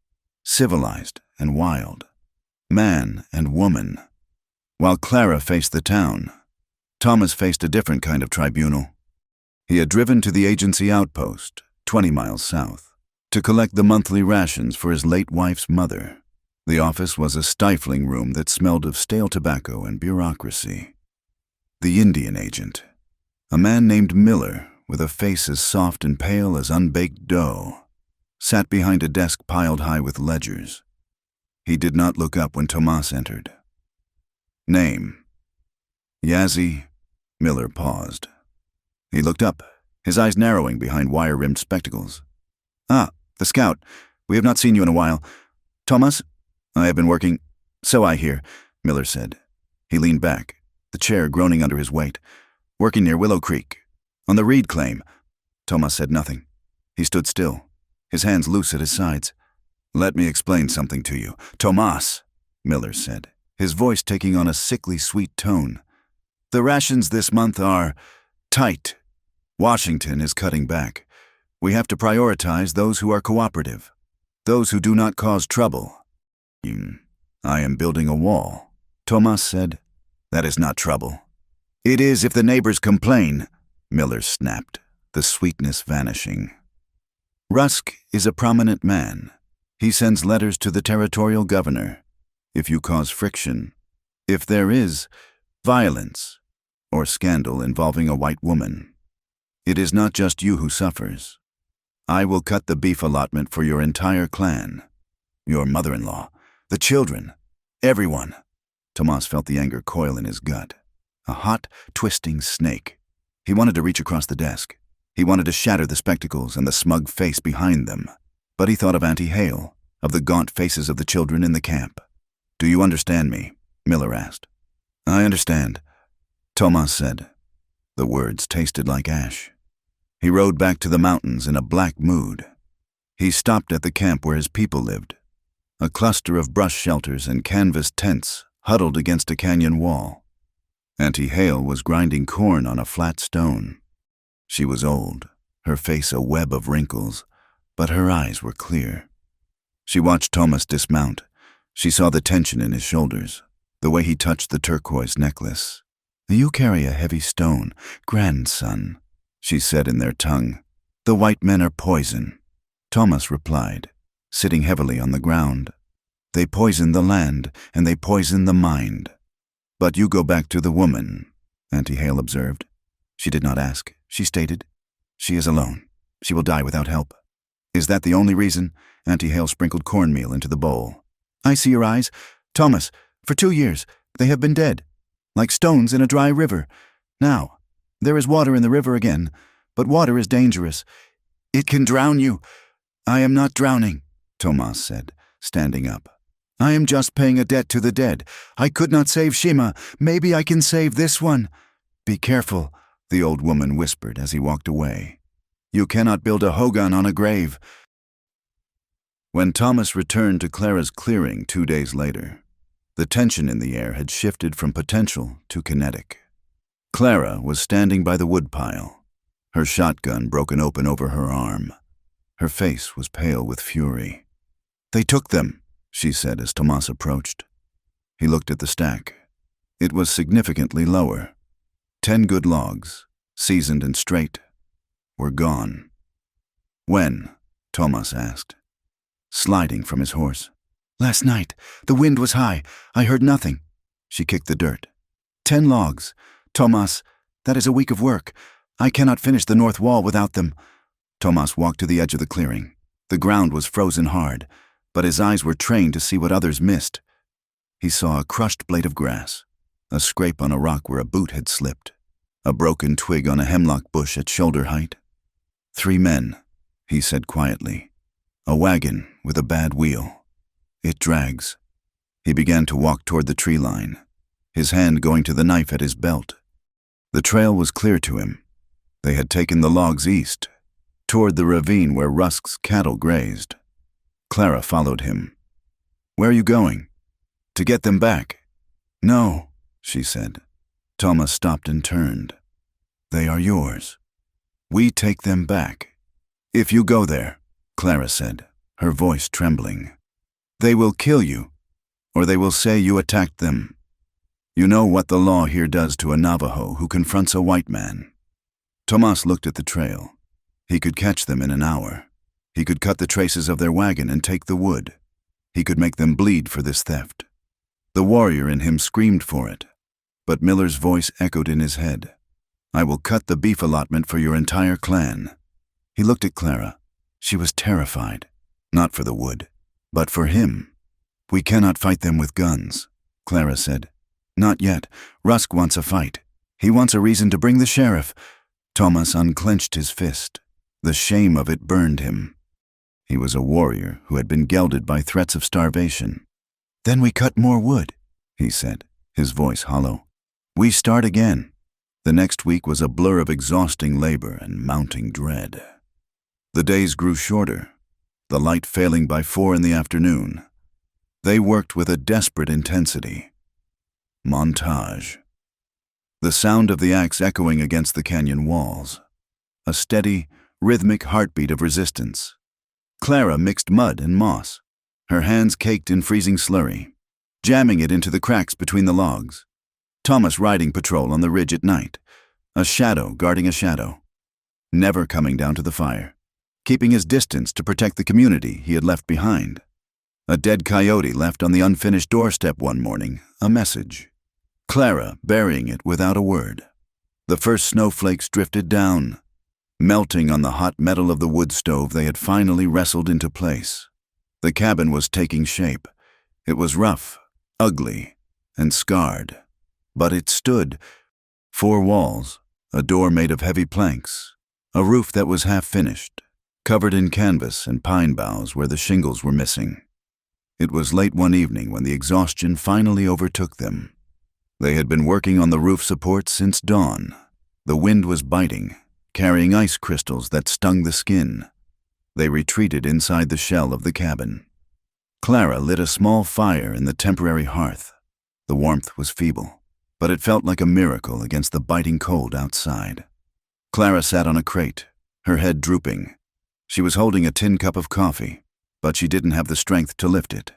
civilized and wild, man and woman. While Clara faced the town, Thomas faced a different kind of tribunal. He had driven to the agency outpost, 20 miles south, to collect the monthly rations for his late wife's mother. The office was a stifling room that smelled of stale tobacco and bureaucracy. The Indian agent, a man named Miller, with a face as soft and pale as unbaked dough, sat behind a desk piled high with ledgers. He did not look up when Tomas entered. Name: Yazzie. Miller paused. He looked up, his eyes narrowing behind wire-rimmed spectacles. Ah, the scout. We have not seen you in a while. Tomas? I have been working. So I hear, Miller said. He leaned back, the chair groaning under his weight. Working near Willow Creek. On the Reed claim. Tomas said nothing. He stood still, his hands loose at his sides. Let me explain something to you. Tomas, Miller said, his voice taking on a sickly sweet tone. The rations this month are tight. Washington is cutting back. We have to prioritize those who are cooperative, those who do not cause trouble. I am building a wall, Tomas said. That is not trouble. It is if the neighbors complain, Miller snapped, the sweetness vanishing. Rusk is a prominent man. He sends letters to the territorial governor. If you cause friction, if there is violence or scandal involving a white woman, it is not just you who suffers. I will cut the beef allotment for your entire clan, your mother-in-law, the children, everyone. Tomas felt the anger coil in his gut, a hot, twisting snake. He wanted to reach across the desk. He wanted to shatter the spectacles and the smug face behind them. But he thought of Auntie Hale, of the gaunt faces of the children in the camp. Do you understand me? Miller asked. I understand, Tomas said. The words tasted like ash. He rode back to the mountains in a black mood. He stopped at the camp where his people lived, a cluster of brush shelters and canvas tents huddled against a canyon wall. Auntie Hale was grinding corn on a flat stone. She was old, her face a web of wrinkles, but her eyes were clear. She watched Tomas dismount. She saw the tension in his shoulders, the way he touched the turquoise necklace. You carry a heavy stone, grandson, she said in their tongue. The white men are poison, Tomas replied, sitting heavily on the ground. They poison the land, and they poison the mind. But you go back to the woman, Auntie Hale observed. She did not ask. She stated, she is alone. She will die without help. Is that the only reason? Auntie Hale sprinkled cornmeal into the bowl. I see your eyes. Tomas, for 2 years, they have been dead, like stones in a dry river. Now, there is water in the river again, but water is dangerous. It can drown you. I am not drowning, Tomas said, standing up. I am just paying a debt to the dead. I could not save Shima. Maybe I can save this one. Be careful, the old woman whispered as he walked away. You cannot build a hogan on a grave. When Tomas returned to Clara's clearing 2 days later, the tension in the air had shifted from potential to kinetic. Clara was standing by the woodpile, her shotgun broken open over her arm. Her face was pale with fury. They took them, she said as Tomas approached. He looked at the stack. It was significantly lower. 10 good logs, seasoned and straight, were gone. When? Tomas asked, sliding from his horse. Last night. The wind was high. I heard nothing. She kicked the dirt. 10 logs. Tomas, that is a week of work. I cannot finish the north wall without them. Tomas walked to the edge of the clearing. The ground was frozen hard, but his eyes were trained to see what others missed. He saw a crushed blade of grass, a scrape on a rock where a boot had slipped, a broken twig on a hemlock bush at shoulder height. 3 men, he said quietly. A wagon with a bad wheel. It drags. He began to walk toward the tree line, his hand going to the knife at his belt. The trail was clear to him. They had taken the logs east, toward the ravine where Rusk's cattle grazed. Clara followed him. Where are you going? To get them back. No, she said. Tomas stopped and turned. They are yours. We take them back. If you go there, Clara said, her voice trembling, they will kill you, or they will say you attacked them. You know what the law here does to a Navajo who confronts a white man. Tomas looked at the trail. He could catch them in an hour. He could cut the traces of their wagon and take the wood. He could make them bleed for this theft. The warrior in him screamed for it, but Miller's voice echoed in his head. I will cut the beef allotment for your entire clan. He looked at Clara. She was terrified, not for the wood, but for him. We cannot fight them with guns, Clara said. Not yet. Rusk wants a fight. He wants a reason to bring the sheriff. Thomas unclenched his fist. The shame of it burned him. He was a warrior who had been gelded by threats of starvation. Then we cut more wood, he said, his voice hollow. We start again. The next week was a blur of exhausting labor and mounting dread. The days grew shorter, the light failing by 4 in the afternoon. They worked with a desperate intensity. Montage. The sound of the axe echoing against the canyon walls. A steady, rhythmic heartbeat of resistance. Clara mixed mud and moss, her hands caked in freezing slurry, jamming it into the cracks between the logs. Thomas riding patrol on the ridge at night, a shadow guarding a shadow, never coming down to the fire, keeping his distance to protect the community he had left behind. A dead coyote left on the unfinished doorstep one morning, a message. Clara burying it without a word. The first snowflakes drifted down, melting on the hot metal of the wood stove they had finally wrestled into place. The cabin was taking shape. It was rough, ugly, and scarred. But it stood. 4 walls, a door made of heavy planks, a roof that was half finished, covered in canvas and pine boughs where the shingles were missing. It was late one evening when the exhaustion finally overtook them. They had been working on the roof support since dawn. The wind was biting, carrying ice crystals that stung the skin. They retreated inside the shell of the cabin. Clara lit a small fire in the temporary hearth. The warmth was feeble, but it felt like a miracle against the biting cold outside. Clara sat on a crate, her head drooping. She was holding a tin cup of coffee, but she didn't have the strength to lift it.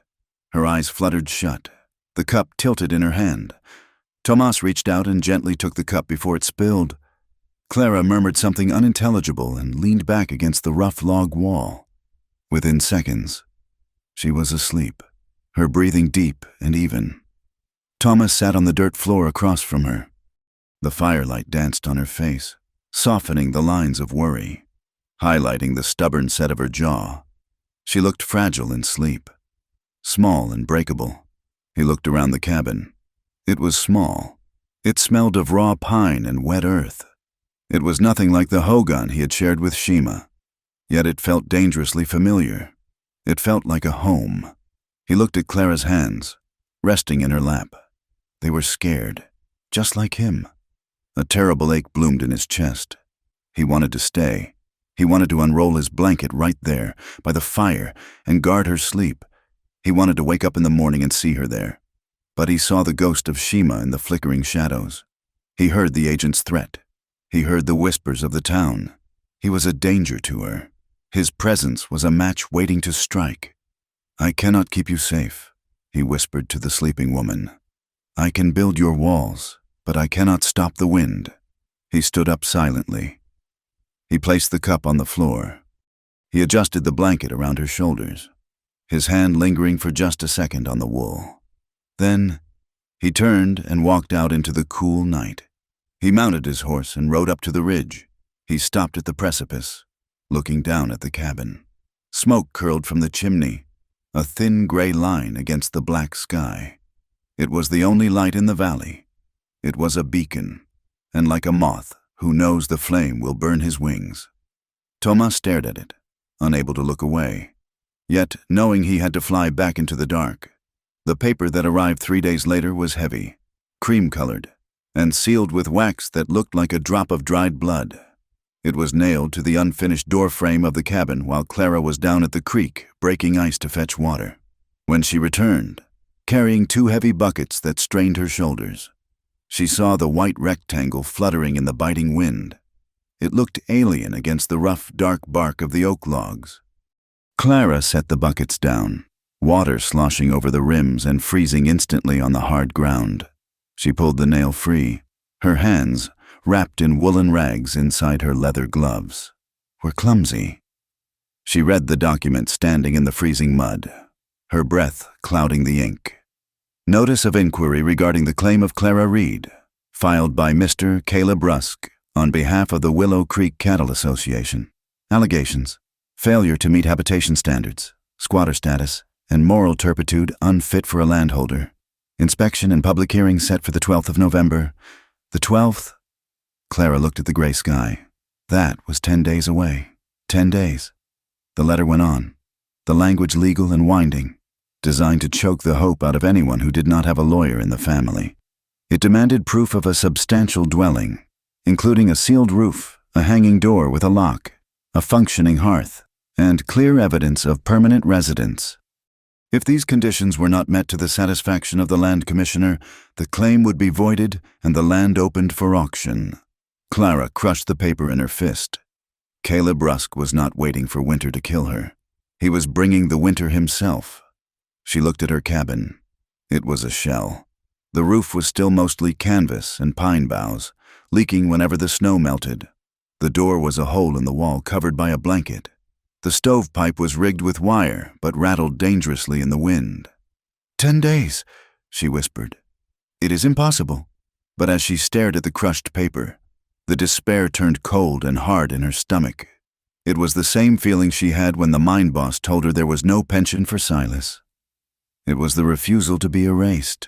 Her eyes fluttered shut, the cup tilted in her hand. Tomas reached out and gently took the cup before it spilled. Clara murmured something unintelligible and leaned back against the rough log wall. Within seconds, she was asleep, her breathing deep and even. Thomas sat on the dirt floor across from her. The firelight danced on her face, softening the lines of worry, highlighting the stubborn set of her jaw. She looked fragile in sleep, small and breakable. He looked around the cabin. It was small. It smelled of raw pine and wet earth. It was nothing like the hogan he had shared with Shima, yet it felt dangerously familiar. It felt like a home. He looked at Clara's hands, resting in her lap. They were scared, just like him. A terrible ache bloomed in his chest. He wanted to stay. He wanted to unroll his blanket right there, by the fire, and guard her sleep. He wanted to wake up in the morning and see her there. But he saw the ghost of Shima in the flickering shadows. He heard the agent's threat. He heard the whispers of the town. He was a danger to her. His presence was a match waiting to strike. I cannot keep you safe, he whispered to the sleeping woman. I can build your walls, but I cannot stop the wind. He stood up silently. He placed the cup on the floor. He adjusted the blanket around her shoulders, his hand lingering for just a second on the wool. Then, he turned and walked out into the cool night. He mounted his horse and rode up to the ridge. He stopped at the precipice, looking down at the cabin. Smoke curled from the chimney, a thin gray line against the black sky. It was the only light in the valley. It was a beacon, and like a moth who knows the flame will burn his wings. Thomas stared at it, unable to look away, yet knowing he had to fly back into the dark. The paper that arrived 3 days later was heavy, cream-colored, and sealed with wax that looked like a drop of dried blood. It was nailed to the unfinished door frame of the cabin while Clara was down at the creek breaking ice to fetch water. When she returned, carrying 2 heavy buckets that strained her shoulders, she saw the white rectangle fluttering in the biting wind. It looked alien against the rough, dark bark of the oak logs. Clara set the buckets down, water sloshing over the rims and freezing instantly on the hard ground. She pulled the nail free. Her hands, wrapped in woolen rags inside her leather gloves, were clumsy. She read the document standing in the freezing mud, her breath clouding the ink. Notice of inquiry regarding the claim of Clara Reed, filed by Mr. Caleb Rusk on behalf of the Willow Creek Cattle Association. Allegations: failure to meet habitation standards, squatter status, and moral turpitude unfit for a landholder. Inspection and public hearing set for the 12th of November. The 12th? Clara looked at the gray sky. That was 10 days away. 10 days. The letter went on, the language legal and winding, designed to choke the hope out of anyone who did not have a lawyer in the family. It demanded proof of a substantial dwelling, including a sealed roof, a hanging door with a lock, a functioning hearth, and clear evidence of permanent residence. If these conditions were not met to the satisfaction of the land commissioner, the claim would be voided and the land opened for auction. Clara crushed the paper in her fist. Caleb Rusk was not waiting for winter to kill her. He was bringing the winter himself. She looked at her cabin. It was a shell. The roof was still mostly canvas and pine boughs, leaking whenever the snow melted. The door was a hole in the wall covered by a blanket. The stovepipe was rigged with wire, but rattled dangerously in the wind. 10 days, she whispered. It is impossible. But as she stared at the crushed paper, the despair turned cold and hard in her stomach. It was the same feeling she had when the mine boss told her there was no pension for Silas. It was the refusal to be erased.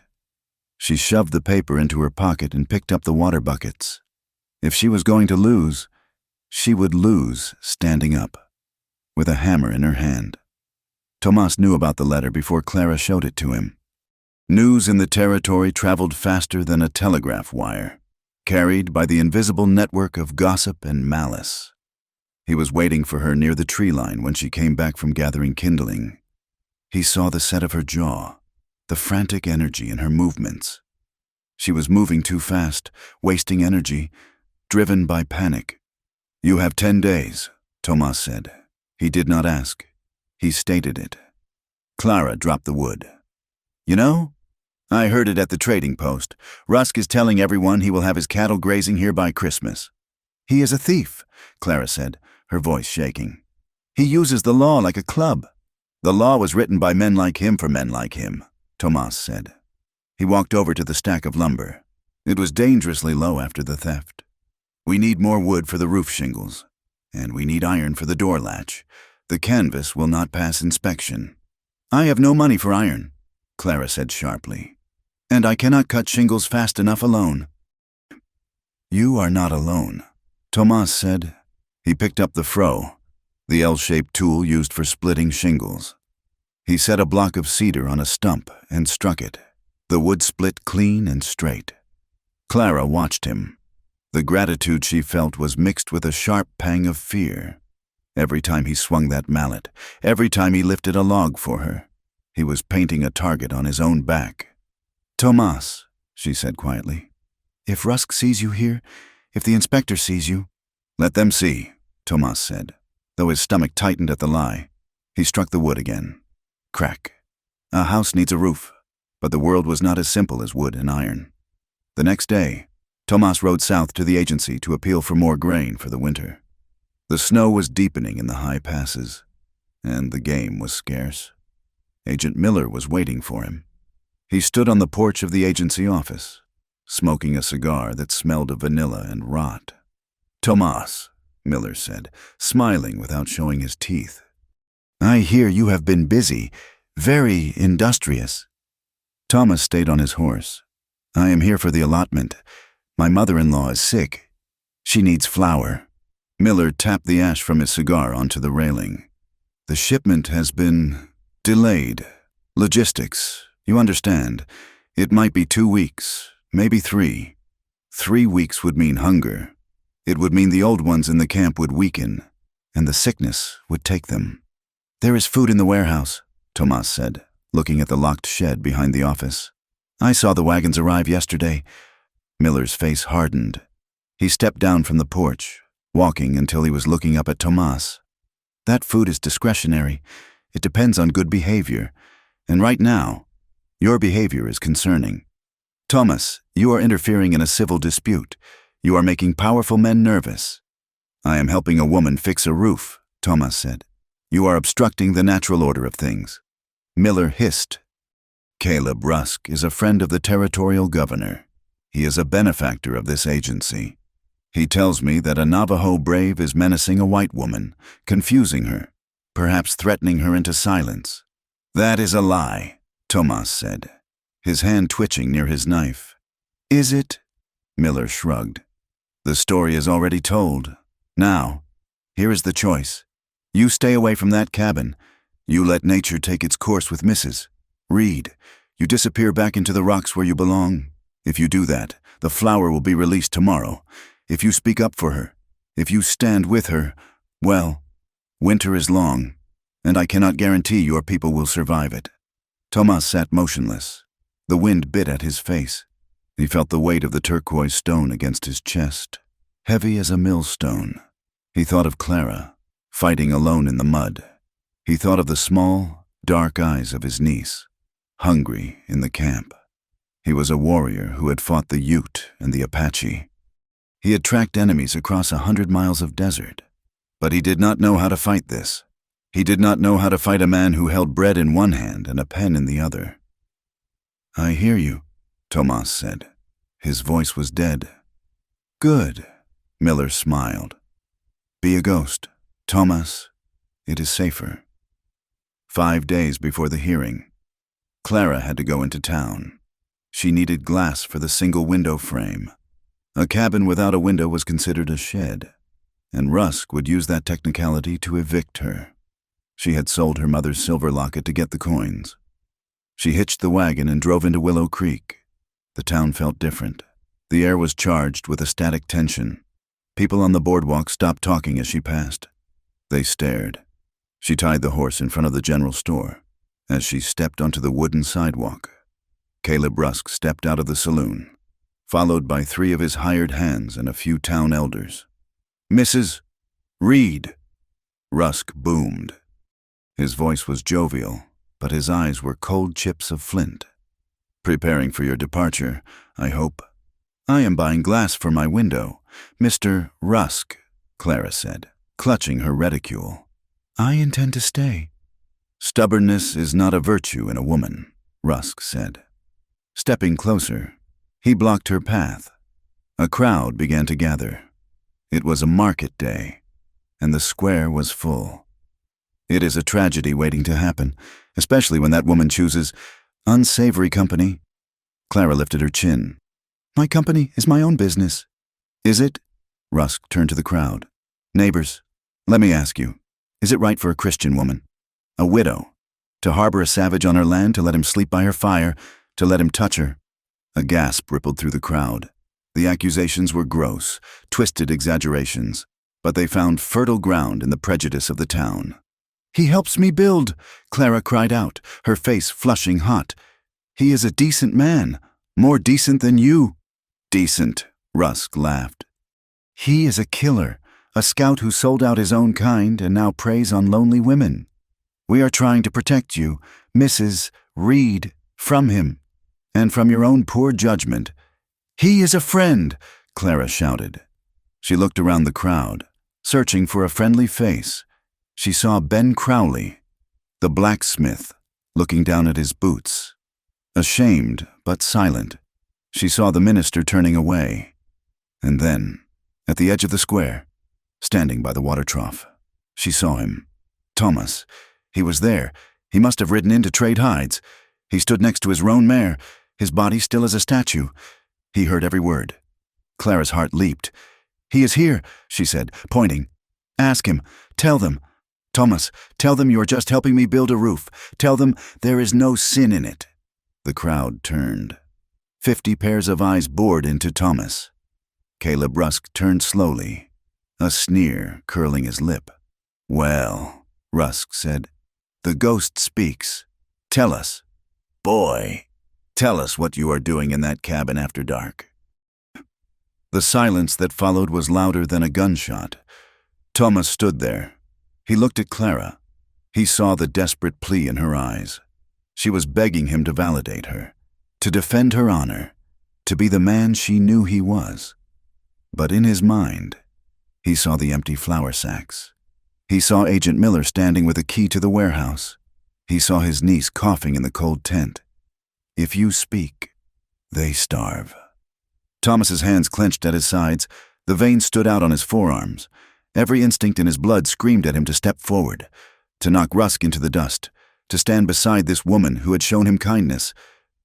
She shoved the paper into her pocket and picked up the water buckets. If she was going to lose, she would lose standing up, with a hammer in her hand. Tomas knew about the letter before Clara showed it to him. News in the territory traveled faster than a telegraph wire, carried by the invisible network of gossip and malice. He was waiting for her near the tree line when she came back from gathering kindling. He saw the set of her jaw, the frantic energy in her movements. She was moving too fast, wasting energy, driven by panic. "You have 10 days," Tomas said. He did not ask. He stated it. Clara dropped the wood. "You know, I heard it at the trading post. Rusk is telling everyone he will have his cattle grazing here by Christmas." "He is a thief," Clara said, her voice shaking. "He uses the law like a club." "The law was written by men like him for men like him," Tomas said. He walked over to the stack of lumber. It was dangerously low after the theft. "We need more wood for the roof shingles, and we need iron for the door latch. The canvas will not pass inspection." "I have no money for iron," Clara said sharply. "And I cannot cut shingles fast enough alone." "You are not alone," Tomas said. He picked up the froe, the L-shaped tool used for splitting shingles. He set a block of cedar on a stump and struck it. The wood split clean and straight. Clara watched him. The gratitude she felt was mixed with a sharp pang of fear. Every time he swung that mallet, every time he lifted a log for her, he was painting a target on his own back. "Tomas," she said quietly, "if Rusk sees you here, if the inspector sees you—" "Let them see," Tomas said, though his stomach tightened at the lie. He struck the wood again. Crack. A house needs a roof, but the world was not as simple as wood and iron. The next day, Tomas rode south to the agency to appeal for more grain for the winter. The snow was deepening in the high passes, and the game was scarce. Agent Miller was waiting for him. He stood on the porch of the agency office, smoking a cigar that smelled of vanilla and rot. "Tomas," Miller said, smiling without showing his teeth. "I hear you have been busy, very industrious." Thomas stayed on his horse. "I am here for the allotment. My mother-in-law is sick. She needs flour." Miller tapped the ash from his cigar onto the railing. "The shipment has been delayed. Logistics, you understand. It might be 2 weeks, maybe 3. 3 weeks would mean hunger. It would mean the old ones in the camp would weaken, and the sickness would take them." "There is food in the warehouse," Tomas said, looking at the locked shed behind the office. "I saw the wagons arrive yesterday." Miller's face hardened. He stepped down from the porch, walking until he was looking up at Tomas. That food is discretionary. It depends on good behavior. And right now, your behavior is concerning. Thomas, you are interfering in a civil dispute. You are making powerful men nervous. I am helping a woman fix a roof, Thomas said. You are obstructing the natural order of things. Miller hissed. Caleb Rusk is a friend of the territorial governor. He is a benefactor of this agency. He tells me that a Navajo brave is menacing a white woman, confusing her, perhaps threatening her into silence. That is a lie, Tomas said, his hand twitching near his knife. Is it? Miller shrugged. The story is already told. Now, here is the choice. You stay away from that cabin. You let nature take its course with Mrs. Reed. You disappear back into the rocks where you belong. If you do that, the flower will be released tomorrow. If you speak up for her, if you stand with her, well, winter is long, and I cannot guarantee your people will survive it. Tomas sat motionless. The wind bit at his face. He felt the weight of the turquoise stone against his chest, heavy as a millstone. He thought of Clara, fighting alone in the mud. He thought of the small, dark eyes of his niece, hungry in the camp. He was a warrior who had fought the Ute and the Apache. He had tracked enemies across 100 miles of desert. But he did not know how to fight this. He did not know how to fight a man who held bread in one hand and a pen in the other. I hear you, Tomas said. His voice was dead. Good, Miller smiled. Be a ghost, Tomas. It is safer. 5 days before the hearing, Clara had to go into town. She needed glass for the single window frame. A cabin without a window was considered a shed, and Rusk would use that technicality to evict her. She had sold her mother's silver locket to get the coins. She hitched the wagon and drove into Willow Creek. The town felt different. The air was charged with a static tension. People on the boardwalk stopped talking as she passed. They stared. She tied the horse in front of the general store. As she stepped onto the wooden sidewalk, Caleb Rusk stepped out of the saloon, followed by 3 of his hired hands and a few town elders. Mrs. Reed! Rusk boomed. His voice was jovial, but his eyes were cold chips of flint. Preparing for your departure, I hope. I am buying glass for my window, Mr. Rusk, Clara said, clutching her reticule. I intend to stay. Stubbornness is not a virtue in a woman, Rusk said. Stepping closer, he blocked her path. A crowd began to gather. It was a market day, and the square was full. It is a tragedy waiting to happen, especially when that woman chooses unsavory company. Clara lifted her chin. My company is my own business. Is it? Rusk turned to the crowd. Neighbors, let me ask you, is it right for a Christian woman, a widow, to harbor a savage on her land, to let him sleep by her fire, to let him touch her? A gasp rippled through the crowd. The accusations were gross, twisted exaggerations, but they found fertile ground in the prejudice of the town. He helps me build, Clara cried out, her face flushing hot. He is a decent man, more decent than you. Decent, Rusk laughed. He is a killer, a scout who sold out his own kind and now preys on lonely women. We are trying to protect you, Mrs. Reed, from him, and from your own poor judgment. He is a friend, Clara shouted. She looked around the crowd, searching for a friendly face. She saw Ben Crowley, the blacksmith, looking down at his boots. Ashamed, but silent, she saw the minister turning away. And then, at the edge of the square, standing by the water trough, she saw him. Thomas. He was there. He must have ridden in to trade hides. He stood next to his roan mare, his body still as a statue. He heard every word. Clara's heart leaped. He is here, she said, pointing. Ask him. Tell them. Thomas, tell them you are just helping me build a roof. Tell them there is no sin in it. The crowd turned. 50 pairs of eyes bored into Thomas. Caleb Rusk turned slowly, a sneer curling his lip. Well, Rusk said, the ghost speaks. Tell us. Boy, tell us what you are doing in that cabin after dark. The silence that followed was louder than a gunshot. Thomas stood there. He looked at Clara. He saw the desperate plea in her eyes. She was begging him to validate her, to defend her honor, to be the man she knew he was. But in his mind, he saw the empty flour sacks. He saw Agent Miller standing with a key to the warehouse. He saw his niece coughing in the cold tent. If you speak, they starve. Thomas's hands clenched at his sides. The veins stood out on his forearms. Every instinct in his blood screamed at him to step forward, to knock Rusk into the dust, to stand beside this woman who had shown him kindness.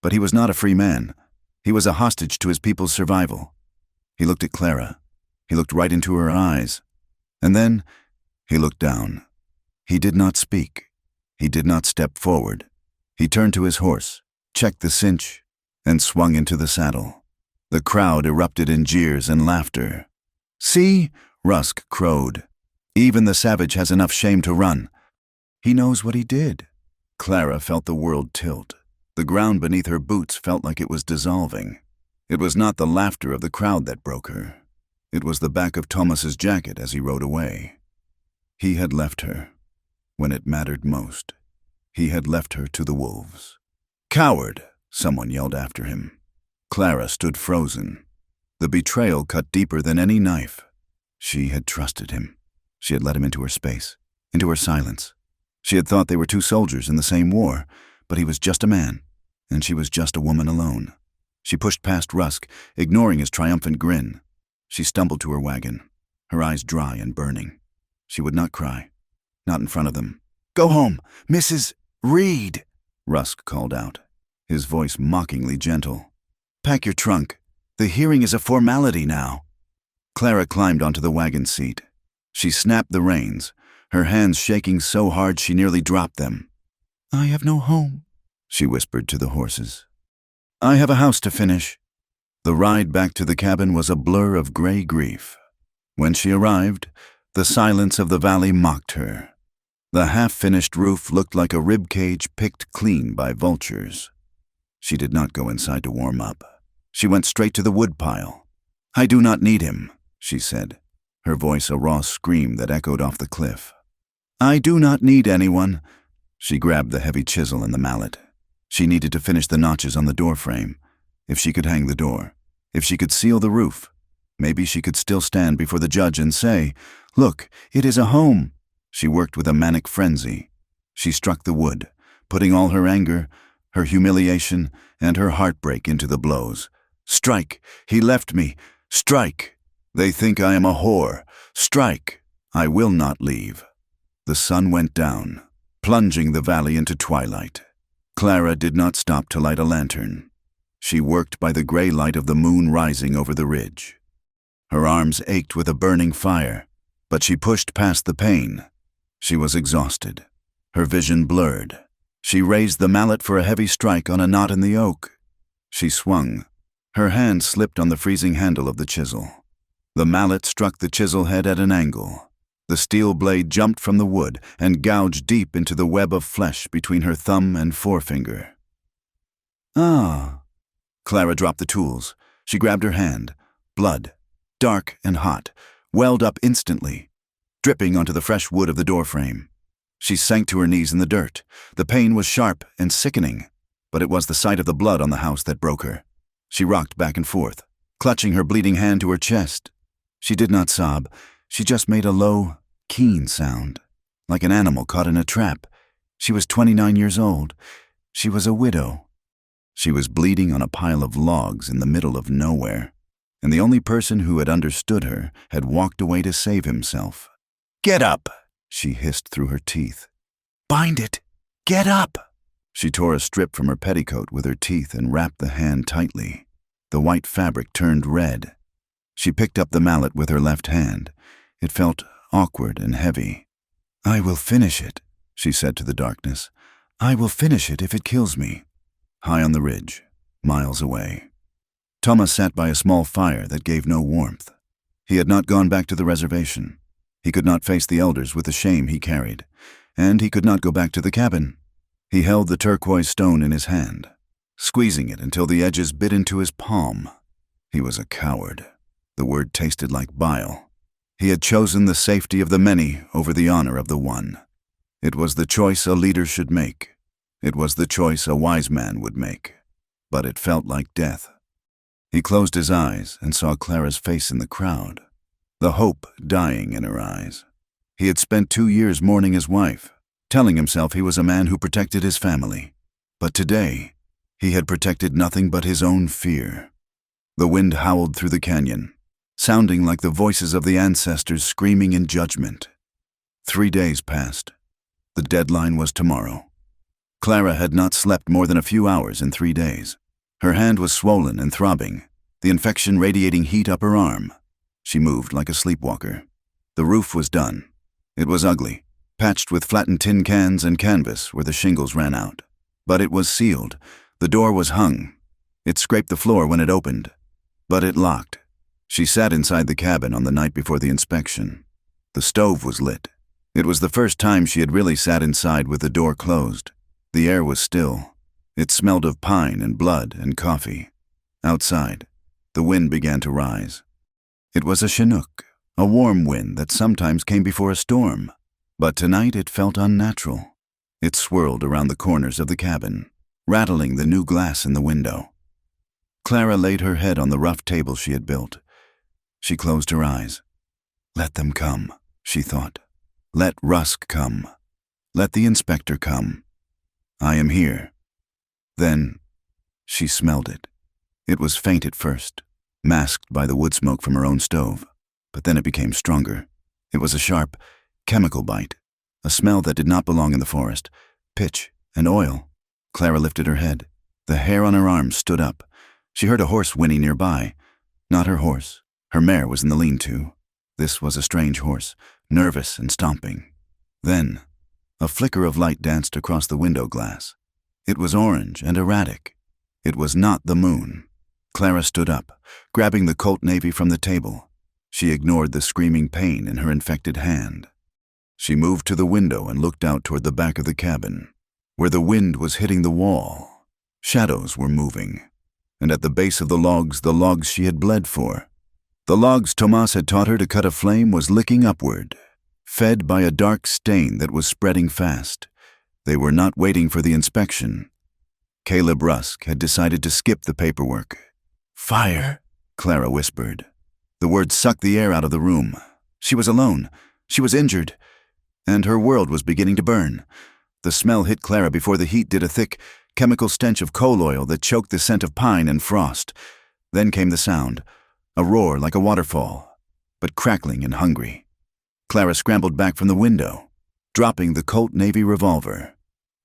But he was not a free man. He was a hostage to his people's survival. He looked at Clara. He looked right into her eyes. And then he looked down. He did not speak. He did not step forward. He turned to his horse, checked the cinch, and swung into the saddle. The crowd erupted in jeers and laughter. "See?" Rusk crowed. "Even the savage has enough shame to run. He knows what he did." Clara felt the world tilt. The ground beneath her boots felt like it was dissolving. It was not the laughter of the crowd that broke her. It was the back of Thomas's jacket as he rode away. He had left her when it mattered most. He had left her to the wolves. "Coward!" someone yelled after him. Clara stood frozen. The betrayal cut deeper than any knife. She had trusted him. She had let him into her space, into her silence. She had thought they were two soldiers in the same war, but he was just a man, and she was just a woman alone. She pushed past Rusk, ignoring his triumphant grin. She stumbled to her wagon, her eyes dry and burning. She would not cry, not in front of them. "Go home, Mrs. Reed," Rusk called out, his voice mockingly gentle. "Pack your trunk. The hearing is a formality now." Clara climbed onto the wagon seat. She snapped the reins, her hands shaking so hard she nearly dropped them. "I have no home," she whispered to the horses. "I have a house to finish." The ride back to the cabin was a blur of gray grief. When she arrived, the silence of the valley mocked her. The half-finished roof looked like a rib cage picked clean by vultures. She did not go inside to warm up. She went straight to the woodpile. "I do not need him," she said, her voice a raw scream that echoed off the cliff. "I do not need anyone." She grabbed the heavy chisel and the mallet. She needed to finish the notches on the doorframe. If she could hang the door, if she could seal the roof, maybe she could still stand before the judge and say, "Look, it is a home." She worked with a manic frenzy. She struck the wood, putting all her anger, her humiliation, and her heartbreak into the blows. "Strike! He left me! Strike! They think I am a whore! Strike! I will not leave." The sun went down, plunging the valley into twilight. Clara did not stop to light a lantern. She worked by the gray light of the moon rising over the ridge. Her arms ached with a burning fire, but she pushed past the pain. She was exhausted, her vision blurred. She raised the mallet for a heavy strike on a knot in the oak. She swung. Her hand slipped on the freezing handle of the chisel. The mallet struck the chisel head at an angle. The steel blade jumped from the wood and gouged deep into the web of flesh between her thumb and forefinger. "Ah." Clara dropped the tools. She grabbed her hand. Blood, dark and hot, welled up instantly, dripping onto the fresh wood of the doorframe. She sank to her knees in the dirt. The pain was sharp and sickening, but it was the sight of the blood on the house that broke her. She rocked back and forth, clutching her bleeding hand to her chest. She did not sob. She just made a low, keen sound, like an animal caught in a trap. She was 29 years old. She was a widow. She was bleeding on a pile of logs in the middle of nowhere, and the only person who had understood her had walked away to save himself. "Get up!" she hissed through her teeth. "Bind it! Get up!" She tore a strip from her petticoat with her teeth and wrapped the hand tightly. The white fabric turned red. She picked up the mallet with her left hand. It felt awkward and heavy. "I will finish it," she said to the darkness. "I will finish it if it kills me." High on the ridge, miles away, Thomas sat by a small fire that gave no warmth. He had not gone back to the reservation. He could not face the elders with the shame he carried, and he could not go back to the cabin. He held the turquoise stone in his hand, squeezing it until the edges bit into his palm. He was a coward. The word tasted like bile. He had chosen the safety of the many over the honor of the one. It was the choice a leader should make. It was the choice a wise man would make. But it felt like death. He closed his eyes and saw Clara's face in the crowd, the hope dying in her eyes. He had spent 2 years mourning his wife, telling himself he was a man who protected his family. But today, he had protected nothing but his own fear. The wind howled through the canyon, sounding like the voices of the ancestors screaming in judgment. 3 days passed. The deadline was tomorrow. Clara had not slept more than a few hours in 3 days. Her hand was swollen and throbbing, the infection radiating heat up her arm. She moved like a sleepwalker. The roof was done. It was ugly, patched with flattened tin cans and canvas where the shingles ran out. But it was sealed. The door was hung. It scraped the floor when it opened, but it locked. She sat inside the cabin on the night before the inspection. The stove was lit. It was the first time she had really sat inside with the door closed. The air was still. It smelled of pine and blood and coffee. Outside, the wind began to rise. It was a Chinook, a warm wind that sometimes came before a storm. But tonight it felt unnatural. It swirled around the corners of the cabin, rattling the new glass in the window. Clara laid her head on the rough table she had built. She closed her eyes. Let them come, she thought. Let Rusk come. Let the inspector come. I am here. Then she smelled it. It was faint at first, masked by the wood smoke from her own stove, but then it became stronger. It was a sharp, chemical bite, a smell that did not belong in the forest, pitch and oil. Clara lifted her head. The hair on her arms stood up. She heard a horse whinny nearby. Not her horse. Her mare was in the lean-to. This was a strange horse, nervous and stomping. Then, a flicker of light danced across the window glass. It was orange and erratic. It was not the moon. Clara stood up, grabbing the Colt Navy from the table. She ignored the screaming pain in her infected hand. She moved to the window and looked out toward the back of the cabin, where the wind was hitting the wall. Shadows were moving, and at the base of the logs she had bled for. The logs Tomas had taught her to cut a flame was licking upward, fed by a dark stain that was spreading fast. They were not waiting for the inspection. Caleb Rusk had decided to skip the paperwork. Fire, Clara whispered. The words sucked the air out of the room. She was alone. She was injured. And her world was beginning to burn. The smell hit Clara before the heat did, a thick, chemical stench of coal oil that choked the scent of pine and frost. Then came the sound, a roar like a waterfall, but crackling and hungry. Clara scrambled back from the window, dropping the Colt Navy revolver.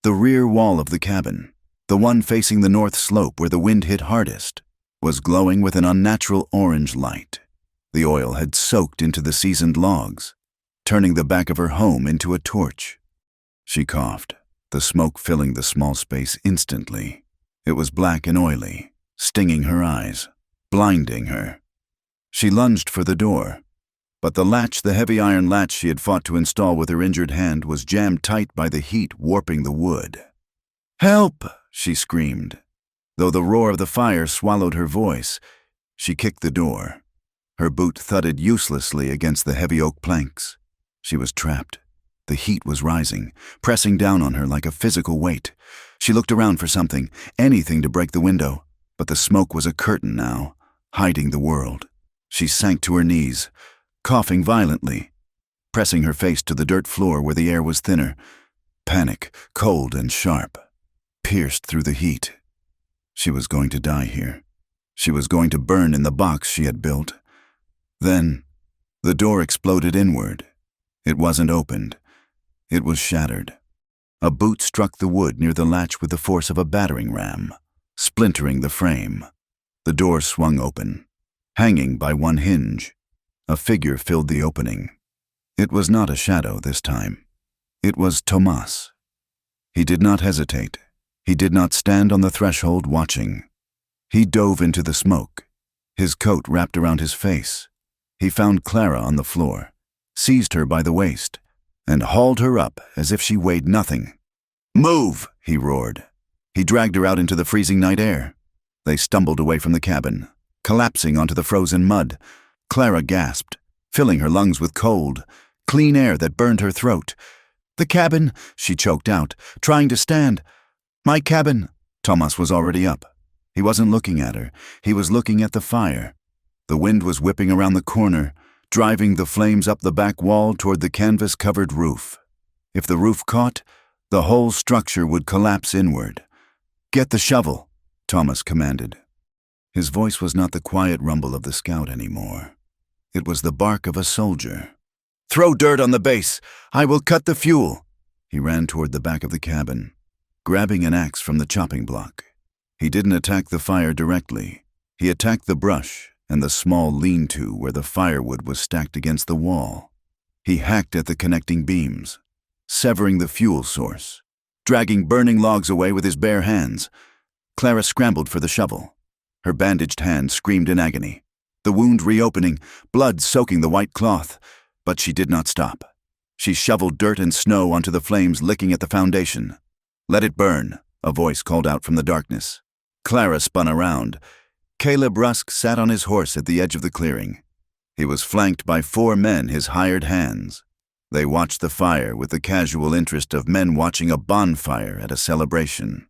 The rear wall of the cabin, the one facing the north slope where the wind hit hardest, was glowing with an unnatural orange light. The oil had soaked into the seasoned logs, turning the back of her home into a torch. She coughed, the smoke filling the small space instantly. It was black and oily, stinging her eyes, blinding her. She lunged for the door, but the heavy iron latch she had fought to install with her injured hand, was jammed tight by the heat warping the wood. "Help!" she screamed. Though the roar of the fire swallowed her voice, she kicked the door. Her boot thudded uselessly against the heavy oak planks. She was trapped. The heat was rising, pressing down on her like a physical weight. She looked around for something, anything to break the window, but the smoke was a curtain now, hiding the world. She sank to her knees, coughing violently, pressing her face to the dirt floor where the air was thinner. Panic, cold and sharp, pierced through the heat. She was going to die here. She was going to burn in the box she had built. Then, the door exploded inward. It wasn't opened. It was shattered. A boot struck the wood near the latch with the force of a battering ram, splintering the frame. The door swung open. Hanging by one hinge, a figure filled the opening. It was not a shadow this time. It was Tomas. He did not hesitate. He did not stand on the threshold watching. He dove into the smoke, his coat wrapped around his face. He found Clara on the floor, seized her by the waist, and hauled her up as if she weighed nothing. "Move!" he roared. He dragged her out into the freezing night air. They stumbled away from the cabin, collapsing onto the frozen mud. Clara gasped, filling her lungs with cold, clean air that burned her throat. "The cabin," she choked out, trying to stand. "My cabin." Thomas was already up. He wasn't looking at her. He was looking at the fire. The wind was whipping around the corner, driving the flames up the back wall toward the canvas-covered roof. If the roof caught, the whole structure would collapse inward. "Get the shovel," Thomas commanded. His voice was not the quiet rumble of the scout anymore. It was the bark of a soldier. "Throw dirt on the base. I will cut the fuel." He ran toward the back of the cabin, grabbing an axe from the chopping block. He didn't attack the fire directly. He attacked the brush and the small lean-to where the firewood was stacked against the wall. He hacked at the connecting beams, severing the fuel source, dragging burning logs away with his bare hands. Clara scrambled for the shovel. Her bandaged hand screamed in agony, the wound reopening, blood soaking the white cloth. But she did not stop. She shoveled dirt and snow onto the flames, licking at the foundation. "Let it burn," a voice called out from the darkness. Clara spun around. Caleb Rusk sat on his horse at the edge of the clearing. He was flanked by 4 men, his hired hands. They watched the fire with the casual interest of men watching a bonfire at a celebration.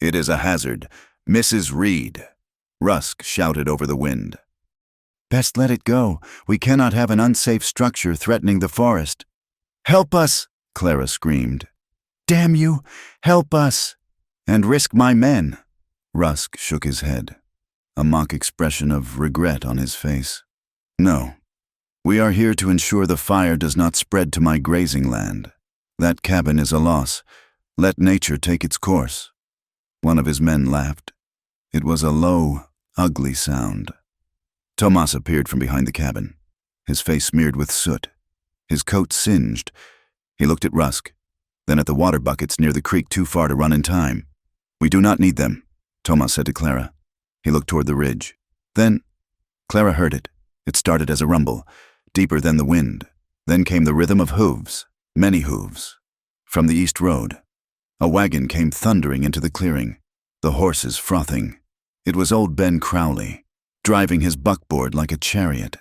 "It is a hazard. Mrs. Reed," Rusk shouted over the wind. "Best let it go. We cannot have an unsafe structure threatening the forest." "Help us!" Clara screamed. "Damn you! Help us!" "And risk my men." Rusk shook his head, a mock expression of regret on his face. "No. We are here to ensure the fire does not spread to my grazing land. That cabin is a loss. Let nature take its course." One of his men laughed. It was a low, ugly sound. Tomas appeared from behind the cabin, his face smeared with soot, his coat singed. He looked at Rusk, then at the water buckets near the creek too far to run in time. "We do not need them," Tomas said to Clara. He looked toward the ridge. Then, Clara heard it. It started as a rumble, deeper than the wind. Then came the rhythm of hooves, many hooves. From the east road, a wagon came thundering into the clearing, the horses frothing. It was old Ben Crowley, driving his buckboard like a chariot.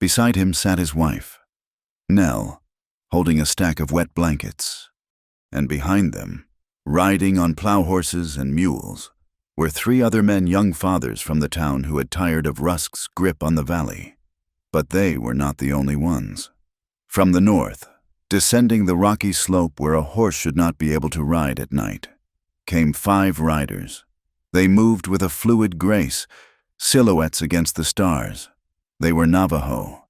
Beside him sat his wife, Nell, holding a stack of wet blankets. And behind them, riding on plow horses and mules, were 3 other men, young fathers from the town who had tired of Rusk's grip on the valley. But they were not the only ones. From the north, descending the rocky slope where a horse should not be able to ride at night, came 5 riders. They moved with a fluid grace, silhouettes against the stars. They were Navajo,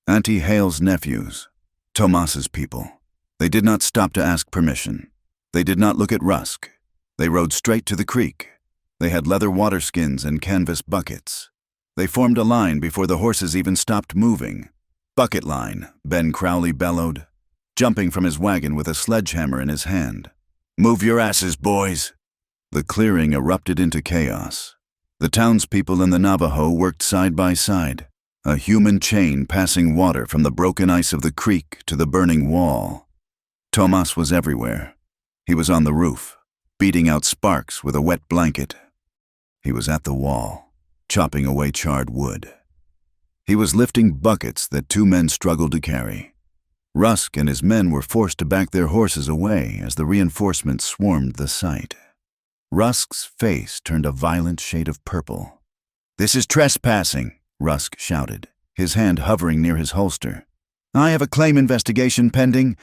Auntie Hale's nephews, Tomas's people. They did not stop to ask permission. They did not look at Rusk. They rode straight to the creek. They had leather water skins and canvas buckets. They formed a line before the horses even stopped moving. "Bucket line," Ben Crowley bellowed, jumping from his wagon with a sledgehammer in his hand. "Move your asses, boys." The clearing erupted into chaos. The townspeople and the Navajo worked side by side, a human chain passing water from the broken ice of the creek to the burning wall. Tomas was everywhere. He was on the roof, beating out sparks with a wet blanket. He was at the wall, chopping away charred wood. He was lifting buckets that 2 men struggled to carry. Rusk and his men were forced to back their horses away as the reinforcements swarmed the site. Rusk's face turned a violent shade of purple. "This is trespassing," Rusk shouted, his hand hovering near his holster. "I have a claim investigation pending.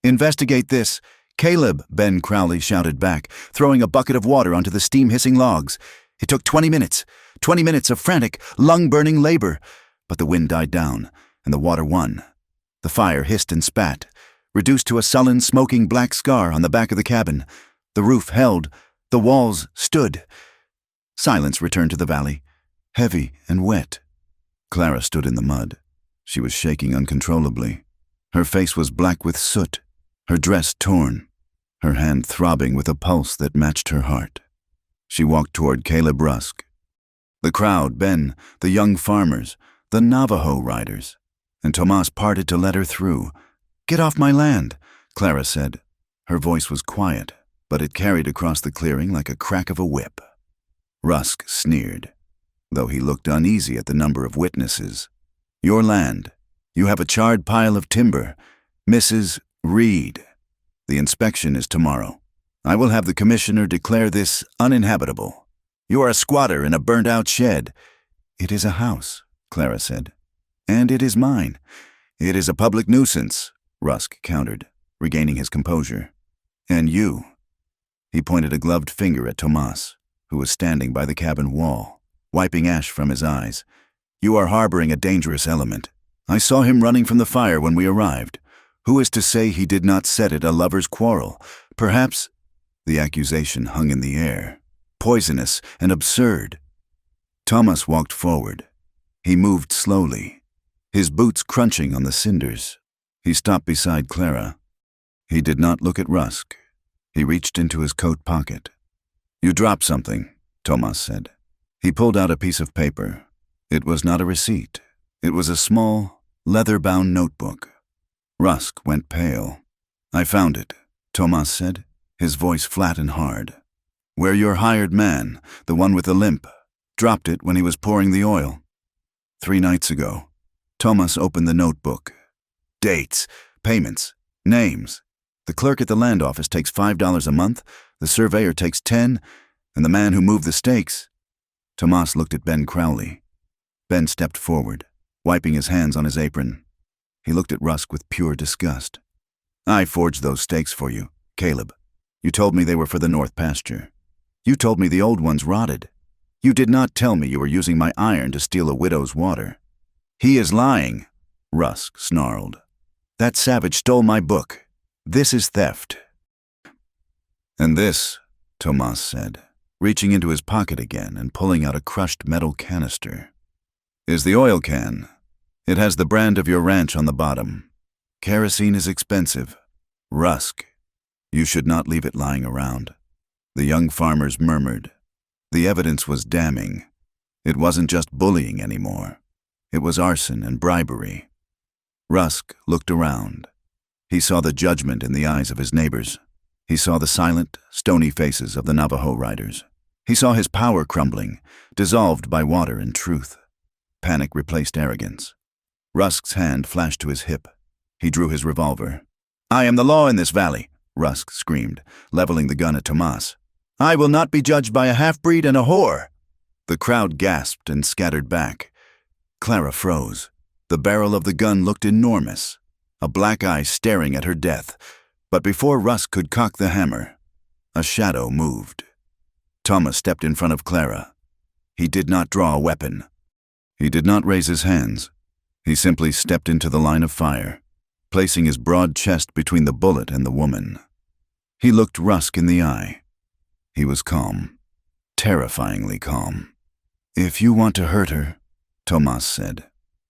Investigate this." "Caleb," Ben Crowley shouted back, throwing a bucket of water onto the steam-hissing logs. It took 20 minutes of frantic, lung-burning labor. But the wind died down, and the water won. The fire hissed and spat, reduced to a sullen, smoking black scar on the back of the cabin. The roof held. The walls stood. Silence returned to the valley, heavy and wet. Clara stood in the mud. She was shaking uncontrollably. Her face was black with soot, her dress torn, her hand throbbing with a pulse that matched her heart. She walked toward Caleb Rusk. The crowd, Ben, the young farmers, the Navajo riders, and Tomas parted to let her through. "Get off my land," Clara said. Her voice was quiet, but it carried across the clearing like a crack of a whip. Rusk sneered, though he looked uneasy at the number of witnesses. Your land. You have a charred pile of timber. Mrs. Reed. The inspection is tomorrow. I will have the commissioner declare this uninhabitable. You are a squatter in a burnt-out shed. It is a house, Clara said. And it is mine. It is a public nuisance, Rusk countered, regaining his composure. And you. He pointed a gloved finger at Tomas, who was standing by the cabin wall, wiping ash from his eyes. You are harboring a dangerous element. I saw him running from the fire when we arrived. Who is to say he did not set it a lover's quarrel? Perhaps the accusation hung in the air, poisonous and absurd. Thomas walked forward. He moved slowly, his boots crunching on the cinders. He stopped beside Clara. He did not look at Rusk. He reached into his coat pocket. You dropped something, Thomas said. He pulled out a piece of paper. It was not a receipt. It was a small, leather-bound notebook. Rusk went pale. I found it, Thomas said, his voice flat and hard. Where your hired man, the one with the limp, dropped it when he was pouring the oil. 3 nights ago. Thomas opened the notebook. Dates, payments, names. The clerk at the land office takes $5 a month, the surveyor takes 10, and the man who moved the stakes. Tomas looked at Ben Crowley. Ben stepped forward, wiping his hands on his apron. He looked at Rusk with pure disgust. I forged those stakes for you, Caleb. You told me they were for the north pasture. You told me the old ones rotted. You did not tell me you were using my iron to steal a widow's water. He is lying, Rusk snarled. That savage stole my book. This is theft. And this, Tomas said, reaching into his pocket again and pulling out a crushed metal canister, is the oil can. It has the brand of your ranch on the bottom. Kerosene is expensive. Rusk, you should not leave it lying around. The young farmers murmured. The evidence was damning. It wasn't just bullying anymore. It was arson and bribery. Rusk looked around. He saw the judgment in the eyes of his neighbors. He saw the silent, stony faces of the Navajo riders. He saw his power crumbling, dissolved by water and truth. Panic replaced arrogance. Rusk's hand flashed to his hip. He drew his revolver. I am the law in this valley, Rusk screamed, leveling the gun at Tomas. I will not be judged by a half-breed and a whore. The crowd gasped and scattered back. Clara froze. The barrel of the gun looked enormous, a black eye staring at her death. But before Rusk could cock the hammer, a shadow moved. Thomas stepped in front of Clara. He did not draw a weapon. He did not raise his hands. He simply stepped into the line of fire, placing his broad chest between the bullet and the woman. He looked Rusk in the eye. He was calm, terrifyingly calm. If you want to hurt her, Tomas said,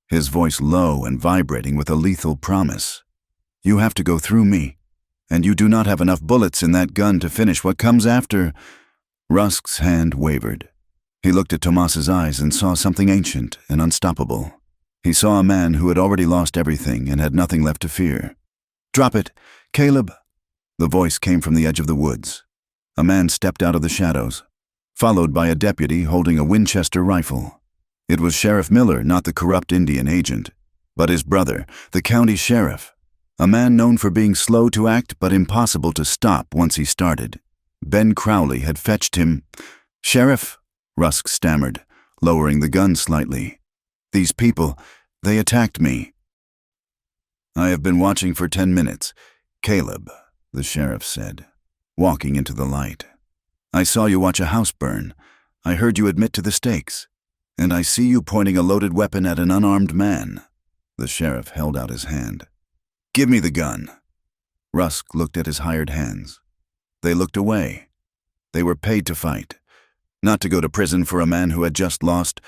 his voice low and vibrating with a lethal promise, you have to go through me, and you do not have enough bullets in that gun to finish what comes after. Rusk's hand wavered. He looked at Tomas's eyes and saw something ancient and unstoppable. He saw a man who had already lost everything and had nothing left to fear. Drop it, Caleb. The voice came from the edge of the woods. A man stepped out of the shadows, followed by a deputy holding a Winchester rifle. It was Sheriff Miller, not the corrupt Indian agent, but his brother, the county sheriff, a man known for being slow to act but impossible to stop once he started. Ben Crowley had fetched him. Sheriff, Rusk stammered, lowering the gun slightly. These people, they attacked me. I have been watching for 10 minutes. Caleb, the sheriff said, walking into the light. I saw you watch a house burn. I heard you admit to the stakes. And I see you pointing a loaded weapon at an unarmed man. The sheriff held out his hand. Give me the gun. Rusk looked at his hired hands. They looked away. They were paid to fight, not to go to prison for a man who had just lost.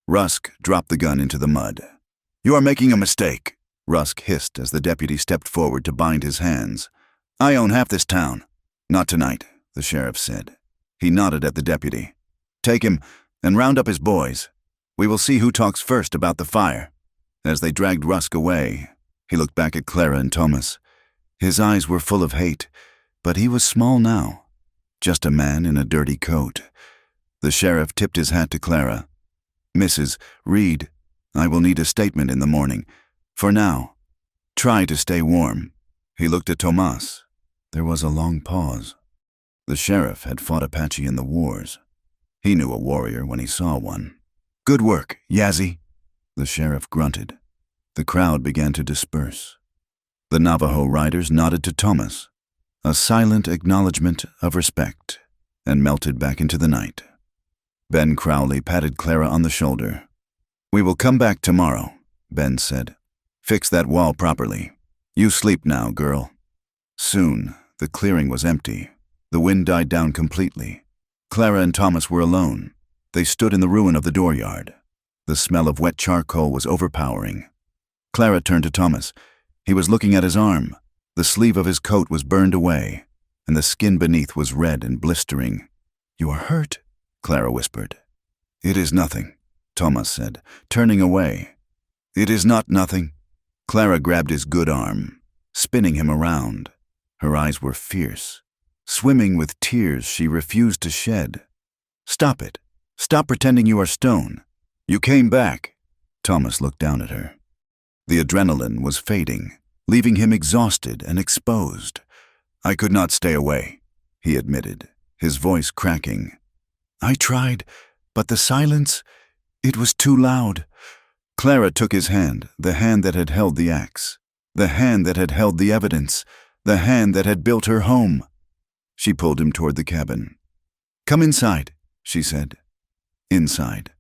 Rusk dropped the gun into the mud. You are making a mistake, Rusk hissed as the deputy stepped forward to bind his hands. I own half this town. Not tonight, the sheriff said. He nodded at the deputy. Take him and round up his boys. We will see who talks first about the fire. As they dragged Rusk away, he looked back at Clara and Thomas. His eyes were full of hate, but he was small now, just a man in a dirty coat. The sheriff tipped his hat to Clara. Mrs. Reed, I will need a statement in the morning. For now, try to stay warm." He looked at Tomas. There was a long pause. The sheriff had fought Apache in the wars. He knew a warrior when he saw one. "Good work, Yazzie," the sheriff grunted. The crowd began to disperse. The Navajo riders nodded to Thomas, a silent acknowledgement of respect, and melted back into the night. Ben Crowley patted Clara on the shoulder. "We will come back tomorrow," Ben said. "Fix that wall properly. You sleep now, girl." Soon, the clearing was empty. The wind died down completely. Clara and Thomas were alone. They stood in the ruin of the dooryard. The smell of wet charcoal was overpowering. Clara turned to Thomas. He was looking at his arm. The sleeve of his coat was burned away, and the skin beneath was red and blistering. "You are hurt," Clara whispered. "It is nothing," Thomas said, turning away. "It is not nothing." Clara grabbed his good arm, spinning him around. Her eyes were fierce. Swimming with tears she refused to shed. "Stop it. Stop pretending you are stone. You came back." Thomas looked down at her. The adrenaline was fading, leaving him exhausted and exposed. "I could not stay away," he admitted, his voice cracking. "I tried, but the silence, it was too loud." Clara took his hand, the hand that had held the axe, the hand that had held the evidence, the hand that had built her home. She pulled him toward the cabin. "Come inside," she said. Inside.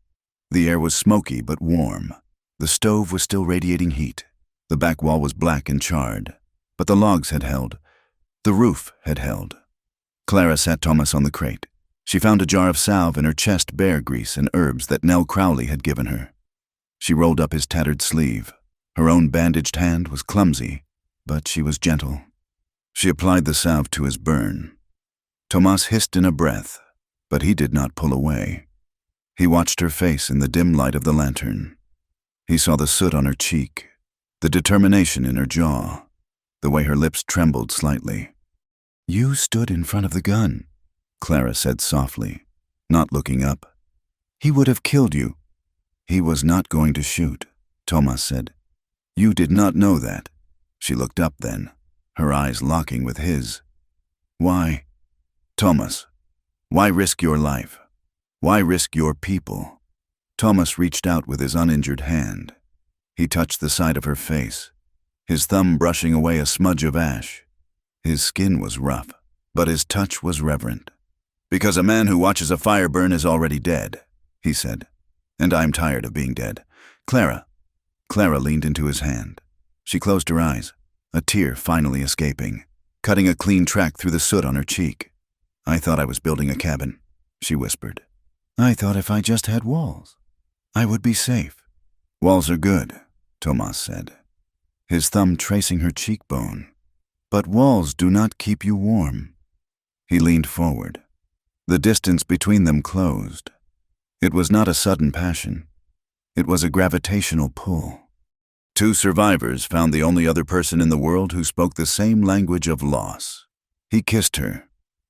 The air was smoky but warm. The stove was still radiating heat. The back wall was black and charred, but the logs had held. The roof had held. Clara sat Thomas on the crate. She found a jar of salve in her chest, bear grease and herbs that Nell Crowley had given her. She rolled up his tattered sleeve. Her own bandaged hand was clumsy, but she was gentle. She applied the salve to his burn. Tomas hissed in a breath, but he did not pull away. He watched her face in the dim light of the lantern. He saw the soot on her cheek, the determination in her jaw, the way her lips trembled slightly. "You stood in front of the gun," Clara said softly, not looking up. "He would have killed you." "He was not going to shoot," Tomas said. "You did not know that." She looked up then, her eyes locking with his. "Why, Thomas, why risk your life? Why risk your people?" Thomas reached out with his uninjured hand. He touched the side of her face, his thumb brushing away a smudge of ash. His skin was rough, but his touch was reverent. "Because a man who watches a fire burn is already dead," he said. "And I'm tired of being dead. Clara." Clara leaned into his hand. She closed her eyes, a tear finally escaping, cutting a clean track through the soot on her cheek. "I thought I was building a cabin," she whispered. "I thought if I just had walls, I would be safe." "Walls are good," Tomas said, his thumb tracing her cheekbone. "But walls do not keep you warm." He leaned forward. The distance between them closed. It was not a sudden passion. It was a gravitational pull. Two survivors found the only other person in the world who spoke the same language of loss. He kissed her.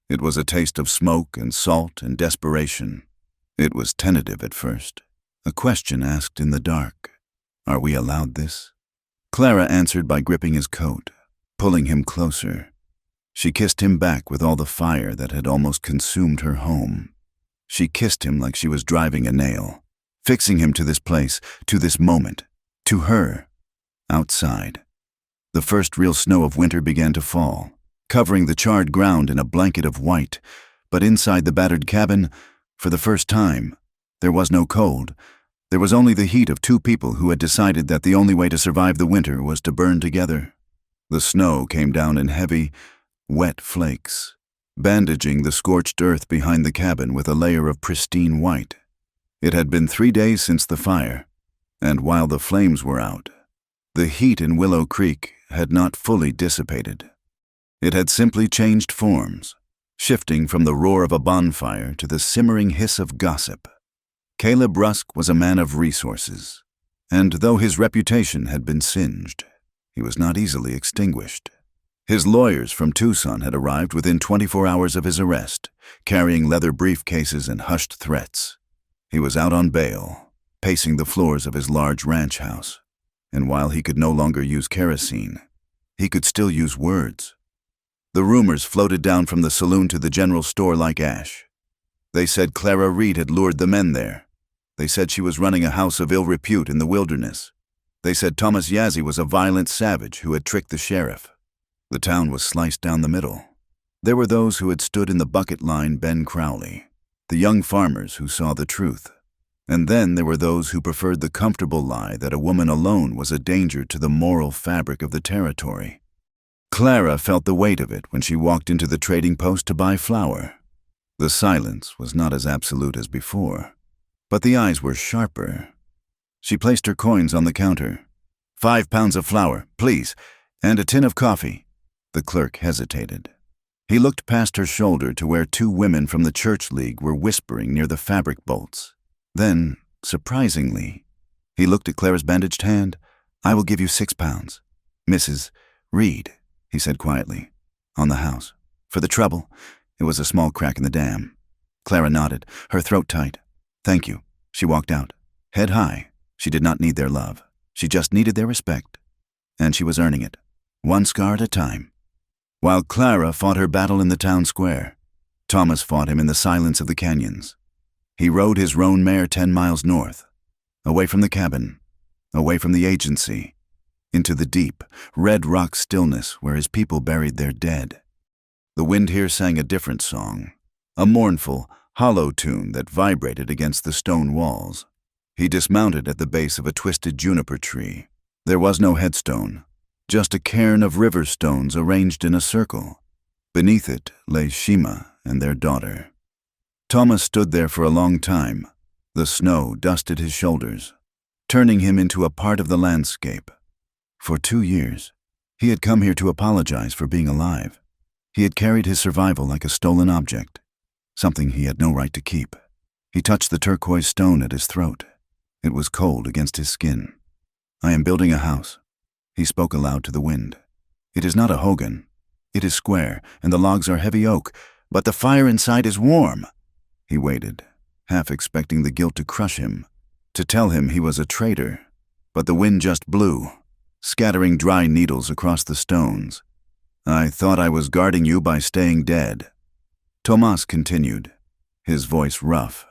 It was a taste of smoke and salt and desperation. It was tentative at first, a question asked in the dark. Are we allowed this? Clara answered by gripping his coat, pulling him closer. She kissed him back with all the fire that had almost consumed her home. She kissed him like she was driving a nail, fixing him to this place, to this moment, to her. Outside, the first real snow of winter began to fall, covering the charred ground in a blanket of white, but inside the battered cabin, for the first time, there was no cold. There was only the heat of two people who had decided that the only way to survive the winter was to burn together. The snow came down in heavy, wet flakes, bandaging the scorched earth behind the cabin with a layer of pristine white. It had been 3 days since the fire, and while the flames were out, the heat in Willow Creek had not fully dissipated. It had simply changed forms, shifting from the roar of a bonfire to the simmering hiss of gossip. Caleb Rusk was a man of resources, and though his reputation had been singed, he was not easily extinguished. His lawyers from Tucson had arrived within 24 hours of his arrest, carrying leather briefcases and hushed threats. He was out on bail, pacing the floors of his large ranch house. And while he could no longer use kerosene, he could still use words. The rumors floated down from the saloon to the general store like ash. They said Clara Reed had lured the men there. They said she was running a house of ill repute in the wilderness. They said Thomas Yazzie was a violent savage who had tricked the sheriff. The town was sliced down the middle. There were those who had stood in the bucket line Ben Crowley, the young farmers who saw the truth. And then there were those who preferred the comfortable lie that a woman alone was a danger to the moral fabric of the territory. Clara felt the weight of it when she walked into the trading post to buy flour. The silence was not as absolute as before, but the eyes were sharper. She placed her coins on the counter. 5 pounds of flour, please, and a tin of coffee. The clerk hesitated. He looked past her shoulder to where 2 women from the church league were whispering near the fabric bolts. Then, surprisingly, he looked at Clara's bandaged hand. "I will give you 6 pounds. Mrs. Reed," he said quietly, "on the house. For the trouble." It was a small crack in the dam. Clara nodded, her throat tight. "Thank you." She walked out, head high. She did not need their love. She just needed their respect. And she was earning it, 1 scar at a time. While Clara fought her battle in the town square, Thomas fought him in the silence of the canyons. He rode his roan mare 10 miles north, away from the cabin, away from the agency, into the deep, red rock stillness where his people buried their dead. The wind here sang a different song, a mournful, hollow tune that vibrated against the stone walls. He dismounted at the base of a twisted juniper tree. There was no headstone, just a cairn of river stones arranged in a circle. Beneath it lay Shima and their daughter. Thomas stood there for a long time. The snow dusted his shoulders, turning him into a part of the landscape. For 2 years, he had come here to apologize for being alive. He had carried his survival like a stolen object, something he had no right to keep. He touched the turquoise stone at his throat. It was cold against his skin. "I am building a house," he spoke aloud to the wind. "It is not a hogan. It is square, and the logs are heavy oak, but the fire inside is warm." He waited, half expecting the guilt to crush him, to tell him he was a traitor. But the wind just blew, scattering dry needles across the stones. "I thought I was guarding you by staying dead," Tomas continued, his voice rough.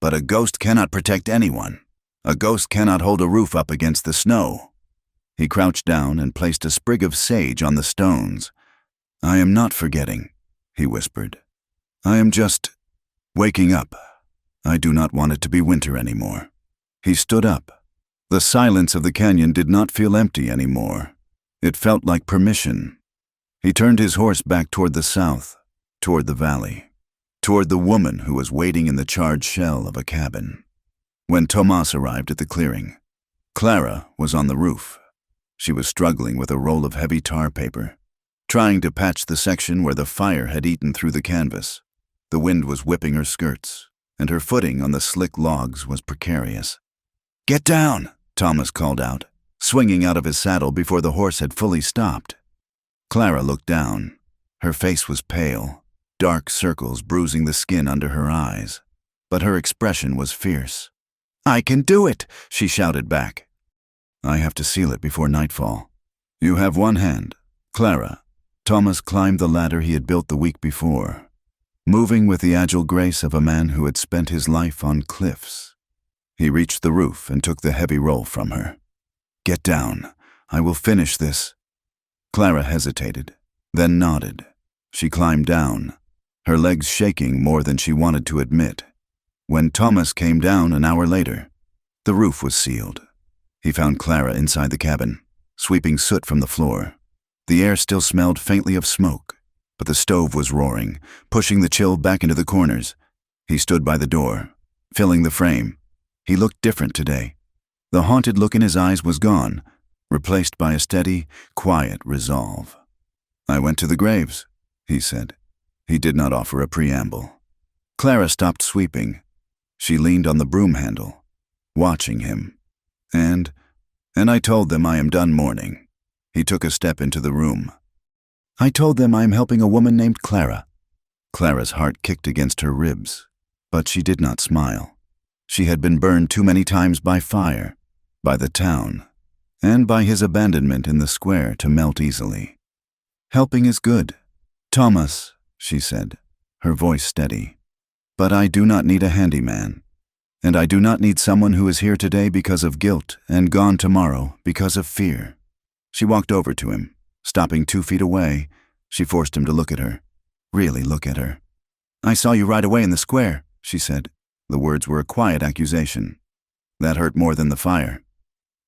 "But a ghost cannot protect anyone. A ghost cannot hold a roof up against the snow." He crouched down and placed a sprig of sage on the stones. "I am not forgetting," he whispered. "I am just waking up. I do not want it to be winter anymore." He stood up. The silence of the canyon did not feel empty anymore. It felt like permission. He turned his horse back toward the south, toward the valley, toward the woman who was waiting in the charred shell of a cabin. When Tomas arrived at the clearing, Clara was on the roof. She was struggling with a roll of heavy tar paper, trying to patch the section where the fire had eaten through the canvas. The wind was whipping her skirts, and her footing on the slick logs was precarious. "Get down!" Thomas called out, swinging out of his saddle before the horse had fully stopped. Clara looked down. Her face was pale, dark circles bruising the skin under her eyes, but her expression was fierce. "I can do it!" she shouted back. "I have to seal it before nightfall. You have one hand, Clara." Thomas climbed the ladder he had built the week before, moving with the agile grace of a man who had spent his life on cliffs. He reached the roof and took the heavy roll from her. "Get down. I will finish this." Clara hesitated, then nodded. She climbed down, her legs shaking more than she wanted to admit. When Thomas came down an hour later, the roof was sealed. He found Clara inside the cabin, sweeping soot from the floor. The air still smelled faintly of smoke, but the stove was roaring, pushing the chill back into the corners. He stood by the door, filling the frame. He looked different today. The haunted look in his eyes was gone, replaced by a steady, quiet resolve. "I went to the graves," he said. He did not offer a preamble. Clara stopped sweeping. She leaned on the broom handle, watching him. And I told them I am done mourning." He took a step into the room. "I told them I am helping a woman named Clara." Clara's heart kicked against her ribs, but she did not smile. She had been burned too many times by fire, by the town, and by his abandonment in the square to melt easily. Helping is good, Thomas, she said, her voice steady. But I do not need a handyman. And I do not need someone who is here today because of guilt and gone tomorrow because of fear. She walked over to him. Stopping 2 feet away, she forced him to look at her. Really look at her. I saw you right away in the square, she said. The words were a quiet accusation. That hurt more than the fire.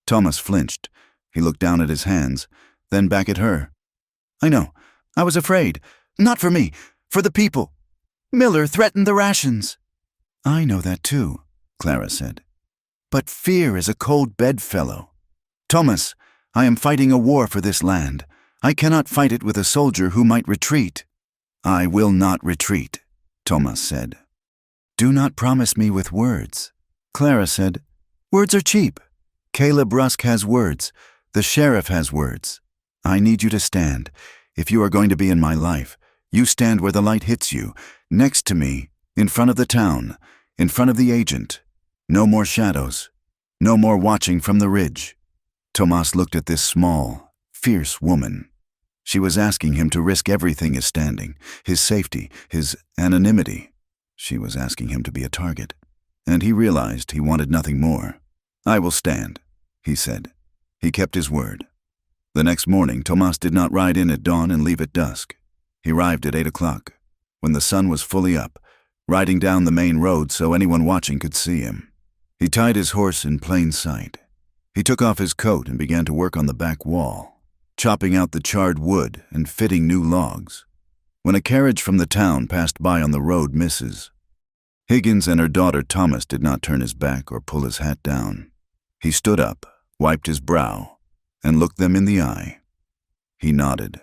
Thomas flinched. He looked down at his hands, then back at her. I know. I was afraid. Not for me. For the people. Miller threatened the rations. I know that too, Clara said. But fear is a cold bedfellow. Thomas, I am fighting a war for this land. I cannot fight it with a soldier who might retreat. I will not retreat, Thomas said. Do not promise me with words. Clara said, words are cheap. Caleb Rusk has words. The sheriff has words. I need you to stand. If you are going to be in my life, you stand where the light hits you, next to me, in front of the town, in front of the agent. No more shadows. No more watching from the ridge. Tomas looked at this small, fierce woman. She was asking him to risk everything his standing, his safety, his anonymity. She was asking him to be a target. And he realized he wanted nothing more. I will stand, he said. He kept his word. The next morning, Tomas did not ride in at dawn and leave at dusk. He arrived at 8 o'clock, when the sun was fully up, riding down the main road so anyone watching could see him. He tied his horse in plain sight. He took off his coat and began to work on the back wall, chopping out the charred wood and fitting new logs. When a carriage from the town passed by on the road, Mrs. Higgins and her daughter Thomas did not turn his back or pull his hat down. He stood up, wiped his brow, and looked them in the eye. He nodded.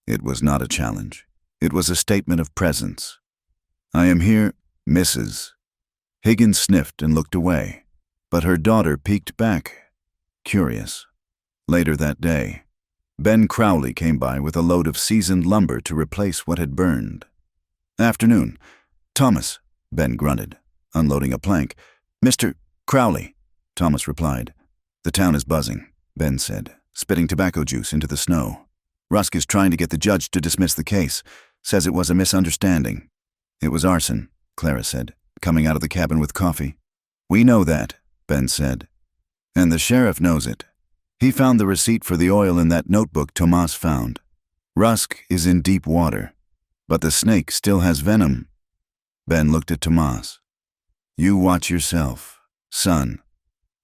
It was not a challenge. It was a statement of presence. I am here, Mrs. Higgins sniffed and looked away, but her daughter peeked back, curious. Later that day, Ben Crowley came by with a load of seasoned lumber to replace what had burned. Afternoon. Thomas, Ben grunted, unloading a plank. Mr. Crowley, Thomas replied. The town is buzzing, Ben said, spitting tobacco juice into the snow. Rusk is trying to get the judge to dismiss the case, says it was a misunderstanding. It was arson, Clara said, coming out of the cabin with coffee. We know that, Ben said. And the sheriff knows it. He found the receipt for the oil in that notebook Tomas found. Rusk is in deep water, but the snake still has venom. Ben looked at Tomas. You watch yourself, son.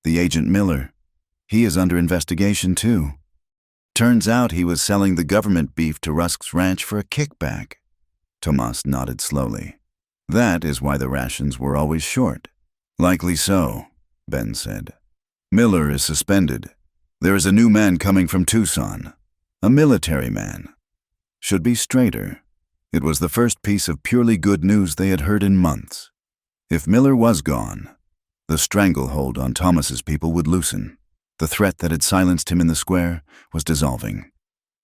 The agent Miller, he is under investigation too. Turns out he was selling the government beef to Rusk's ranch for a kickback. Tomas nodded slowly. That is why the rations were always short. Likely so, Ben said. Miller is suspended. There is a new man coming from Tucson. A military man. Should be straighter. It was the first piece of purely good news they had heard in months. If Miller was gone, the stranglehold on Thomas's people would loosen. The threat that had silenced him in the square was dissolving.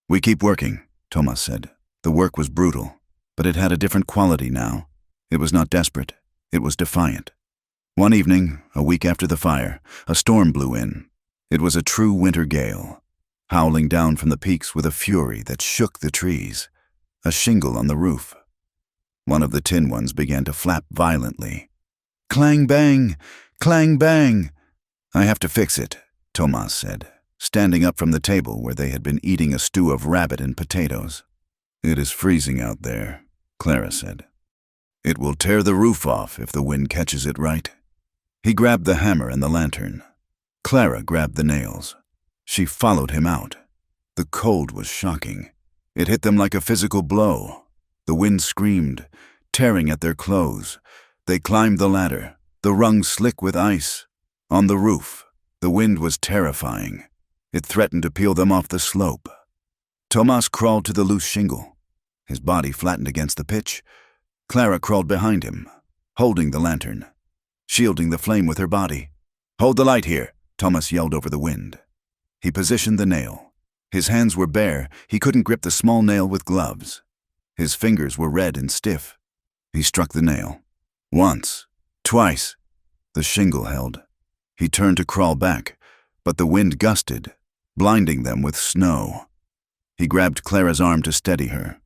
We keep working, Thomas said. The work was brutal, but it had a different quality now. It was not desperate. It was defiant. One evening, a week after the fire, a storm blew in. It was a true winter gale, howling down from the peaks with a fury that shook the trees. A shingle on the roof. One of the tin ones began to flap violently. Clang bang! Clang bang! I have to fix it, Tomas said, standing up from the table where they had been eating a stew of rabbit and potatoes. It is freezing out there, Clara said. It will tear the roof off if the wind catches it right. He grabbed the hammer and the lantern. Clara grabbed the nails. She followed him out. The cold was shocking. It hit them like a physical blow. The wind screamed, tearing at their clothes. They climbed the ladder, the rungs slick with ice. On the roof, the wind was terrifying. It threatened to peel them off the slope. Tomas crawled to the loose shingle. His body flattened against the pitch. Clara crawled behind him, holding the lantern, shielding the flame with her body. Hold the light here, Tomas yelled over the wind. He positioned the nail. His hands were bare. He couldn't grip the small nail with gloves. His fingers were red and stiff. He struck the nail. Once. Twice. The shingle held. He turned to crawl back, but the wind gusted, blinding them with snow. He grabbed Clara's arm to steady her.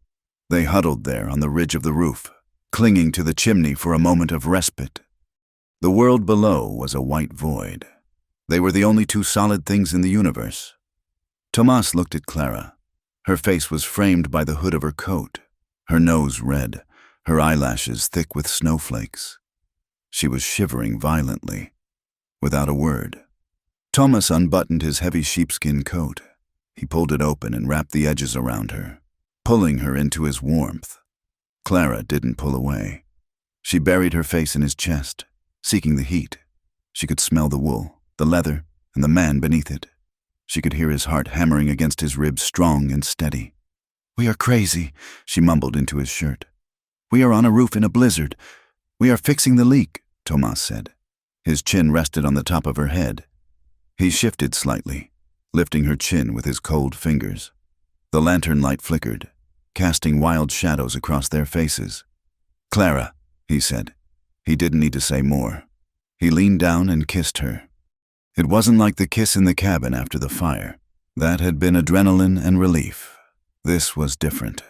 They huddled there on the ridge of the roof, clinging to the chimney for a moment of respite. The world below was a white void. They were the only two solid things in the universe. Tomas looked at Clara. Her face was framed by the hood of her coat, her nose red, her eyelashes thick with snowflakes. She was shivering violently. Without a word, Tomas unbuttoned his heavy sheepskin coat. He pulled it open and wrapped the edges around her, pulling her into his warmth. Clara didn't pull away. She buried her face in his chest, seeking the heat. She could smell the wool, the leather, and the man beneath it. She could hear his heart hammering against his ribs, strong and steady. "We are crazy," she mumbled into his shirt. "We are on a roof in a blizzard. We are fixing the leak," Tomas said. His chin rested on the top of her head. He shifted slightly, lifting her chin with his cold fingers. The lantern light flickered, casting wild shadows across their faces. "Clara," he said. He didn't need to say more. He leaned down and kissed her. It wasn't like the kiss in the cabin after the fire. That had been adrenaline and relief. This was different.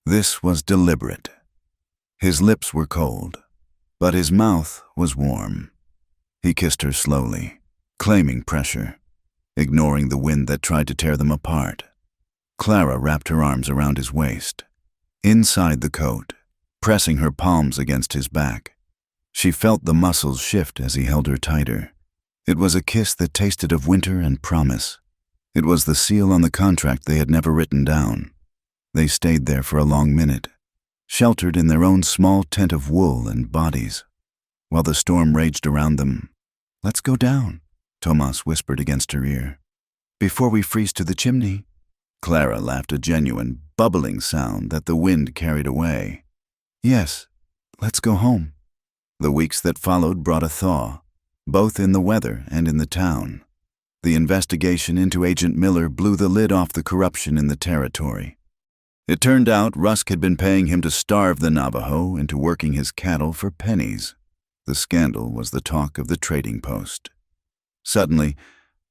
This was deliberate. His lips were cold, but his mouth was warm. He kissed her slowly, claiming pressure, ignoring the wind that tried to tear them apart. Clara wrapped her arms around his waist, inside the coat, pressing her palms against his back. She felt the muscles shift as he held her tighter. It was a kiss that tasted of winter and promise. It was the seal on the contract they had never written down. They stayed there for a long minute, sheltered in their own small tent of wool and bodies, while the storm raged around them. "Let's go down," Tomas whispered against her ear. "Before we freeze to the chimney." Clara laughed, a genuine, bubbling sound that the wind carried away. "Yes, let's go home." The weeks that followed brought a thaw, both in the weather and in the town. The investigation into Agent Miller blew the lid off the corruption in the territory. It turned out Rusk had been paying him to starve the Navajo into working his cattle for pennies. The scandal was the talk of the trading post. Suddenly,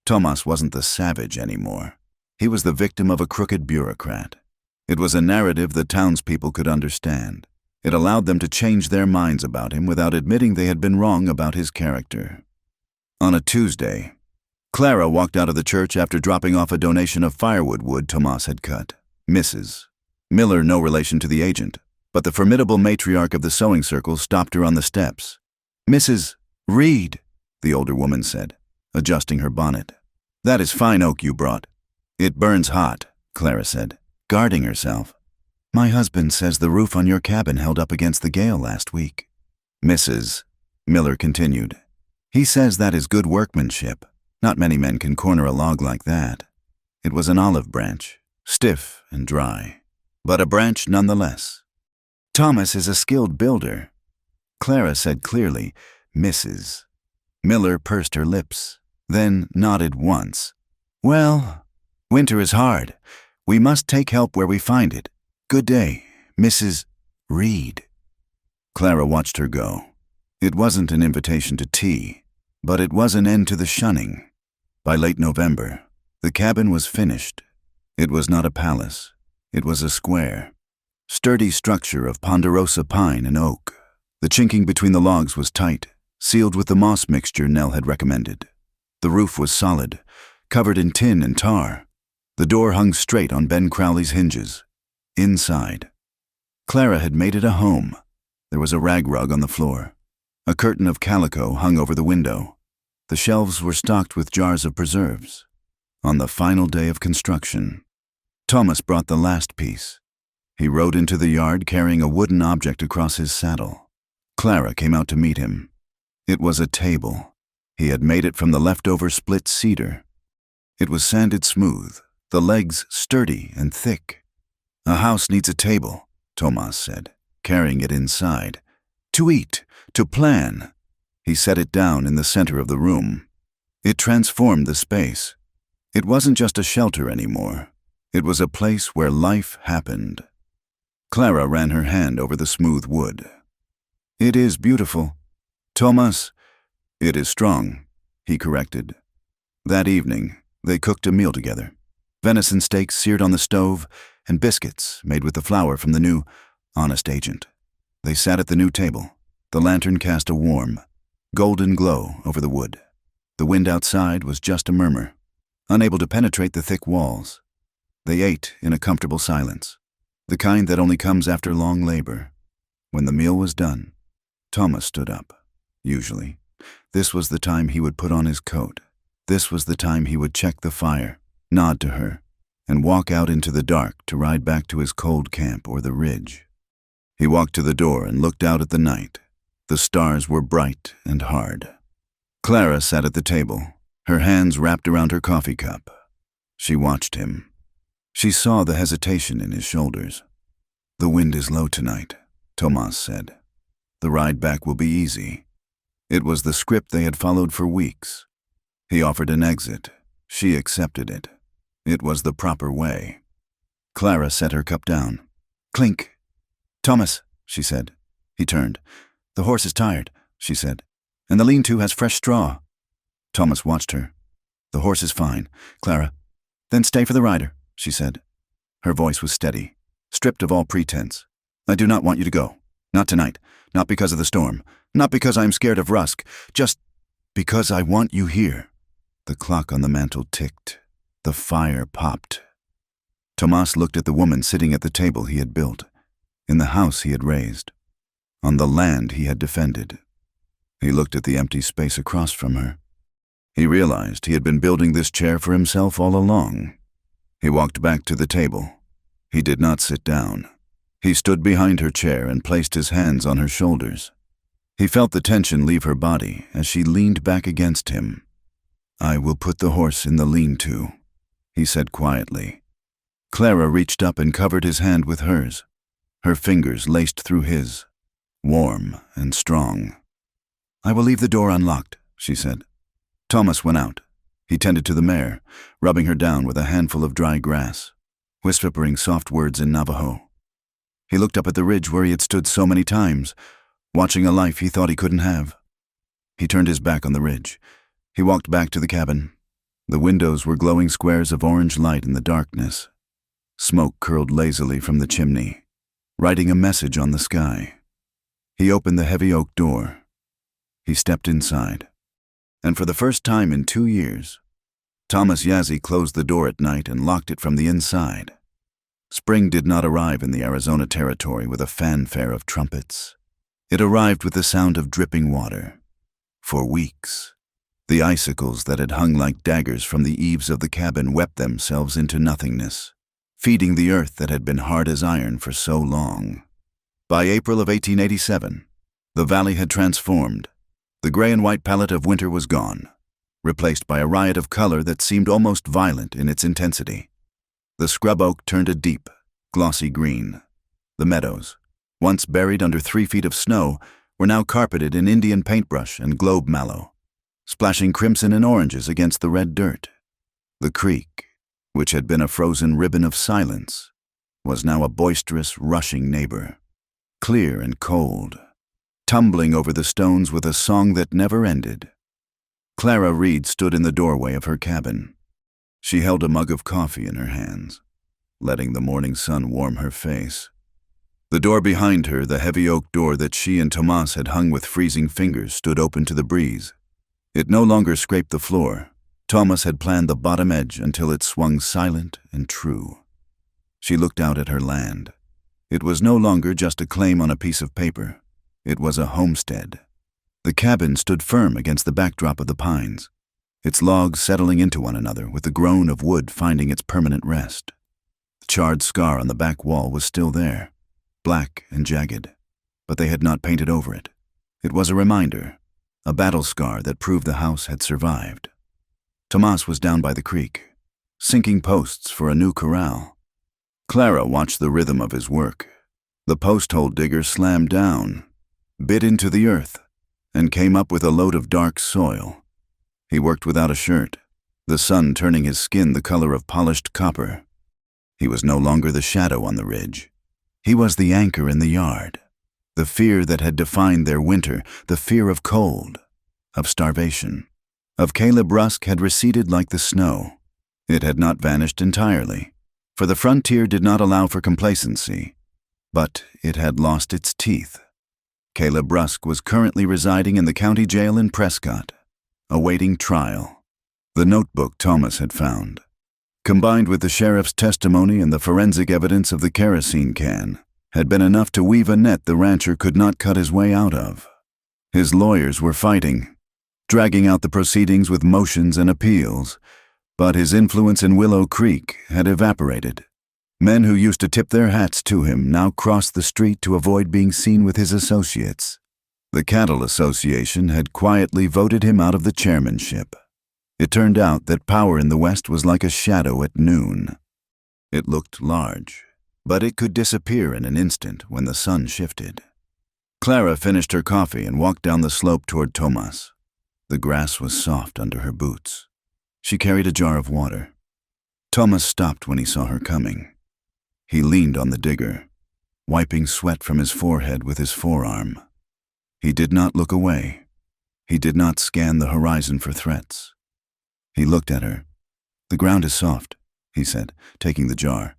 Tomas wasn't the savage anymore. He was the victim of a crooked bureaucrat. It was a narrative the townspeople could understand. It allowed them to change their minds about him without admitting they had been wrong about his character. On a Tuesday, Clara walked out of the church after dropping off a donation of firewood wood Tomas had cut. Mrs. Miller, no relation to the agent, but the formidable matriarch of the sewing circle, stopped her on the steps. "Mrs. Reed," the older woman said, adjusting her bonnet. "That is fine oak you brought." "It burns hot," Clara said, guarding herself. "My husband says the roof on your cabin held up against the gale last week." Mrs. Miller continued. "He says that is good workmanship. Not many men can corner a log like that." It was an olive branch, stiff and dry, but a branch nonetheless. "Thomas is a skilled builder," Clara said clearly. Mrs. Miller pursed her lips, then nodded once. "Well, winter is hard. We must take help where we find it. Good day, Mrs. Reed." Clara watched her go. It wasn't an invitation to tea, but it was an end to the shunning. By late November, the cabin was finished. It was not a palace. It was a square, sturdy structure of ponderosa pine and oak. The chinking between the logs was tight, sealed with the moss mixture Nell had recommended. The roof was solid, covered in tin and tar. The door hung straight on Ben Crowley's hinges. Inside, Clara had made it a home. There was a rag rug on the floor. A curtain of calico hung over the window. The shelves were stocked with jars of preserves. On the final day of construction, Thomas brought the last piece. He rode into the yard carrying a wooden object across his saddle. Clara came out to meet him. It was a table. He had made it from the leftover split cedar. It was sanded smooth, the legs sturdy and thick. "A house needs a table," Tomas said, carrying it inside. "To eat, to plan." He set it down in the center of the room. It transformed the space. It wasn't just a shelter anymore. It was a place where life happened. Clara ran her hand over the smooth wood. "It is beautiful. Tomas, "It is strong," he corrected. That evening, they cooked a meal together. Venison steaks seared on the stove and biscuits made with the flour from the new Honest Agent. They sat at the new table. The lantern cast a warm, golden glow over the wood. The wind outside was just a murmur, unable to penetrate the thick walls. They ate in a comfortable silence, the kind that only comes after long labor. When the meal was done, Thomas stood up. Usually, this was the time he would put on his coat. This was the time he would check the fire, nod to her, and walk out into the dark to ride back to his cold camp or the ridge. He walked to the door and looked out at the night. The stars were bright and hard. Clara sat at the table, her hands wrapped around her coffee cup. She watched him. She saw the hesitation in his shoulders. "The wind is low tonight," Tomas said. "The ride back will be easy." It was the script they had followed for weeks. He offered an exit. She accepted it. It was the proper way. Clara set her cup down. Clink. "Thomas," she said. He turned. "The horse is tired," she said, "and the lean-to has fresh straw." Thomas watched her. "The horse is fine, Clara." "Then stay for the rider," she said. Her voice was steady, stripped of all pretense. "I do not want you to go. Not tonight. Not because of the storm. Not because I am scared of Rusk. Just because I want you here." The clock on the mantel ticked. The fire popped. Tomas looked at the woman sitting at the table he had built, in the house he had raised, on the land he had defended. He looked at the empty space across from her. He realized he had been building this chair for himself all along. He walked back to the table. He did not sit down. He stood behind her chair and placed his hands on her shoulders. He felt the tension leave her body as she leaned back against him. "I will put the horse in the lean-to," he said quietly. Clara reached up and covered his hand with hers. Her fingers laced through his, warm and strong. "I will leave the door unlocked," she said. Thomas went out. He tended to the mare, rubbing her down with a handful of dry grass, whispering soft words in Navajo. He looked up at the ridge where he had stood so many times, watching a life he thought he couldn't have. He turned his back on the ridge. He walked back to the cabin. The windows were glowing squares of orange light in the darkness. Smoke curled lazily from the chimney, writing a message on the sky. He opened the heavy oak door. He stepped inside. And for the first time in 2 years, Thomas Yazzie closed the door at night and locked it from the inside. Spring did not arrive in the Arizona Territory with a fanfare of trumpets. It arrived with the sound of dripping water. For weeks, the icicles that had hung like daggers from the eaves of the cabin wept themselves into nothingness, feeding the earth that had been hard as iron for so long. By April of 1887, the valley had transformed. The gray and white palette of winter was gone, replaced by a riot of color that seemed almost violent in its intensity. The scrub oak turned a deep, glossy green. The meadows, once buried under 3 feet of snow, were now carpeted in Indian paintbrush and globe mallow, splashing crimson and oranges against the red dirt. The creek, which had been a frozen ribbon of silence, was now a boisterous, rushing neighbor, clear and cold, tumbling over the stones with a song that never ended. Clara Reed stood in the doorway of her cabin. She held a mug of coffee in her hands, letting the morning sun warm her face. The door behind her, the heavy oak door that she and Tomas had hung with freezing fingers, stood open to the breeze. It no longer scraped the floor. Thomas had planned the bottom edge until it swung silent and true. She looked out at her land. It was no longer just a claim on a piece of paper. It was a homestead. The cabin stood firm against the backdrop of the pines, its logs settling into one another with the groan of wood finding its permanent rest. The charred scar on the back wall was still there, black and jagged, but they had not painted over it. It was a reminder, a battle scar that proved the house had survived. Tomas was down by the creek, sinking posts for a new corral. Clara watched the rhythm of his work. The post-hole digger slammed down, bit into the earth, and came up with a load of dark soil. He worked without a shirt, the sun turning his skin the color of polished copper. He was no longer the shadow on the ridge. He was the anchor in the yard, the fear that had defined their winter, the fear of cold, of starvation. Of Caleb Rusk had receded like the snow. It had not vanished entirely, for the frontier did not allow for complacency, but it had lost its teeth. Caleb Rusk was currently residing in the county jail in Prescott, awaiting trial. The notebook Thomas had found, combined with the sheriff's testimony and the forensic evidence of the kerosene can, had been enough to weave a net the rancher could not cut his way out of. His lawyers were fighting, dragging out the proceedings with motions and appeals, but his influence in Willow Creek had evaporated. Men who used to tip their hats to him now crossed the street to avoid being seen with his associates. The Cattle Association had quietly voted him out of the chairmanship. It turned out that power in the West was like a shadow at noon. It looked large, but it could disappear in an instant when the sun shifted. Clara finished her coffee and walked down the slope toward Thomas. The grass was soft under her boots. She carried a jar of water. Thomas stopped when he saw her coming. He leaned on the digger, wiping sweat from his forehead with his forearm. He did not look away. He did not scan the horizon for threats. He looked at her. "The ground is soft," he said, taking the jar.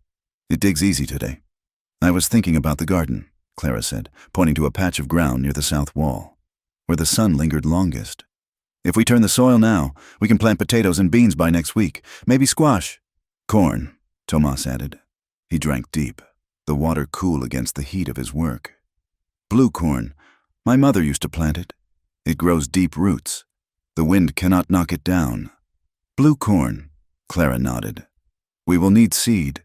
"It digs easy today." "I was thinking about the garden," Clara said, pointing to a patch of ground near the south wall, where the sun lingered longest. "If we turn the soil now, we can plant potatoes and beans by next week, maybe squash." "Corn," Thomas added. He drank deep, the water cool against the heat of his work. "Blue corn. My mother used to plant it. It grows deep roots. The wind cannot knock it down." "Blue corn," Clara nodded. "We will need seed."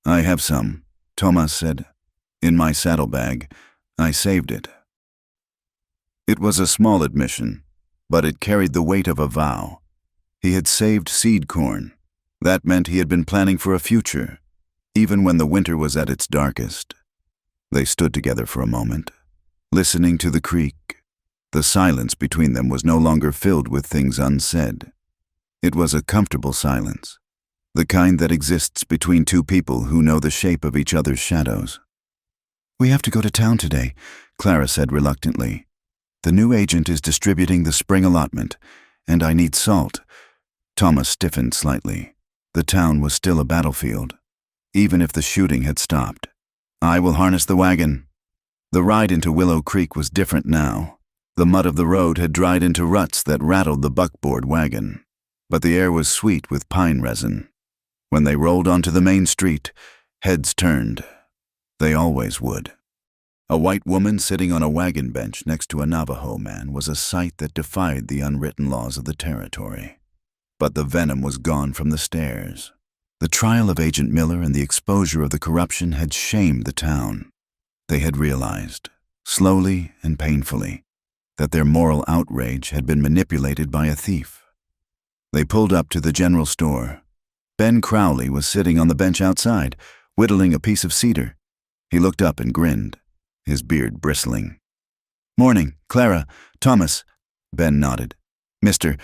"I have some," Thomas said. "In my saddlebag. I saved it." It was a small admission, but it carried the weight of a vow. He had saved seed corn. That meant he had been planning for a future, even when the winter was at its darkest. They stood together for a moment, listening to the creek. The silence between them was no longer filled with things unsaid. It was a comfortable silence, the kind that exists between two people who know the shape of each other's shadows. "We have to go to town today," Clara said reluctantly. "The new agent is distributing the spring allotment, and I need salt." Thomas stiffened slightly. The town was still a battlefield, even if the shooting had stopped. "I will harness the wagon." The ride into Willow Creek was different now. The mud of the road had dried into ruts that rattled the buckboard wagon, but the air was sweet with pine resin. When they rolled onto the main street, heads turned. They always would. A white woman sitting on a wagon bench next to a Navajo man was a sight that defied the unwritten laws of the territory. But the venom was gone from the stares. The trial of Agent Miller and the exposure of the corruption had shamed the town. They had realized, slowly and painfully, that their moral outrage had been manipulated by a thief. They pulled up to the general store. Ben Crowley was sitting on the bench outside, whittling a piece of cedar. He looked up and grinned, his beard bristling. "Morning, Clara, Thomas," Ben nodded. "Mr.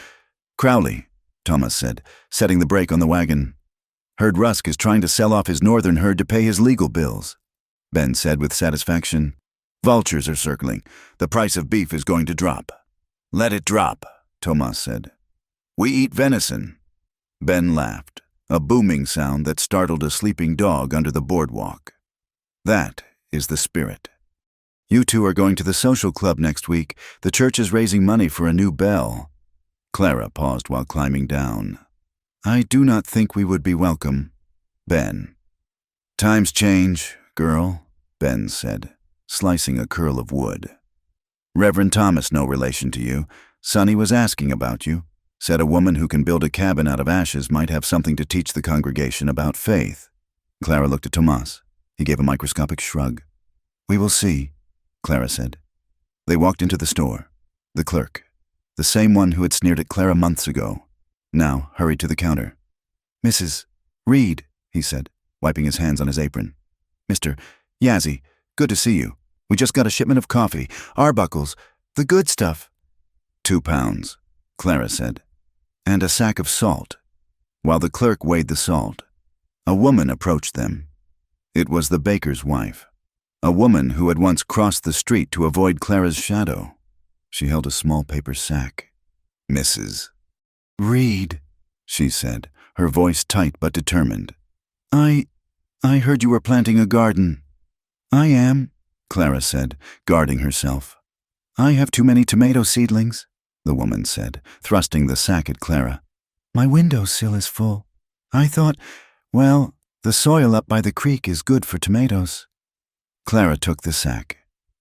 Crowley," Thomas said, setting the brake on the wagon. "Heard Rusk is trying to sell off his northern herd to pay his legal bills," Ben said with satisfaction. "Vultures are circling. The price of beef is going to drop." "Let it drop," Thomas said. "We eat venison." Ben laughed, a booming sound that startled a sleeping dog under the boardwalk. "That is the spirit. You two are going to the social club next week. The church is raising money for a new bell." Clara paused while climbing down. "I do not think we would be welcome." "Ben." "Times change, girl," Ben said, slicing a curl of wood. "Reverend Thomas no relation to you. Sonny was asking about you. Said a woman who can build a cabin out of ashes might have something to teach the congregation about faith." Clara looked at Tomas. He gave a microscopic shrug. "We will see," Clara said. They walked into the store. The clerk, the same one who had sneered at Clara months ago, now hurried to the counter. "Mrs. Reed," he said, wiping his hands on his apron. "Mr. Yazzie, good to see you. We just got a shipment of coffee, Arbuckles, the good stuff." £2, Clara said, and a sack of salt. While the clerk weighed the salt, a woman approached them. It was the baker's wife, a woman who had once crossed the street to avoid Clara's shadow. She held a small paper sack. Mrs. Reed, she said, her voice tight but determined. I heard you were planting a garden. I am, Clara said, guarding herself. I have too many tomato seedlings, the woman said, thrusting the sack at Clara. My windowsill is full. I thought, well, the soil up by the creek is good for tomatoes. Clara took the sack.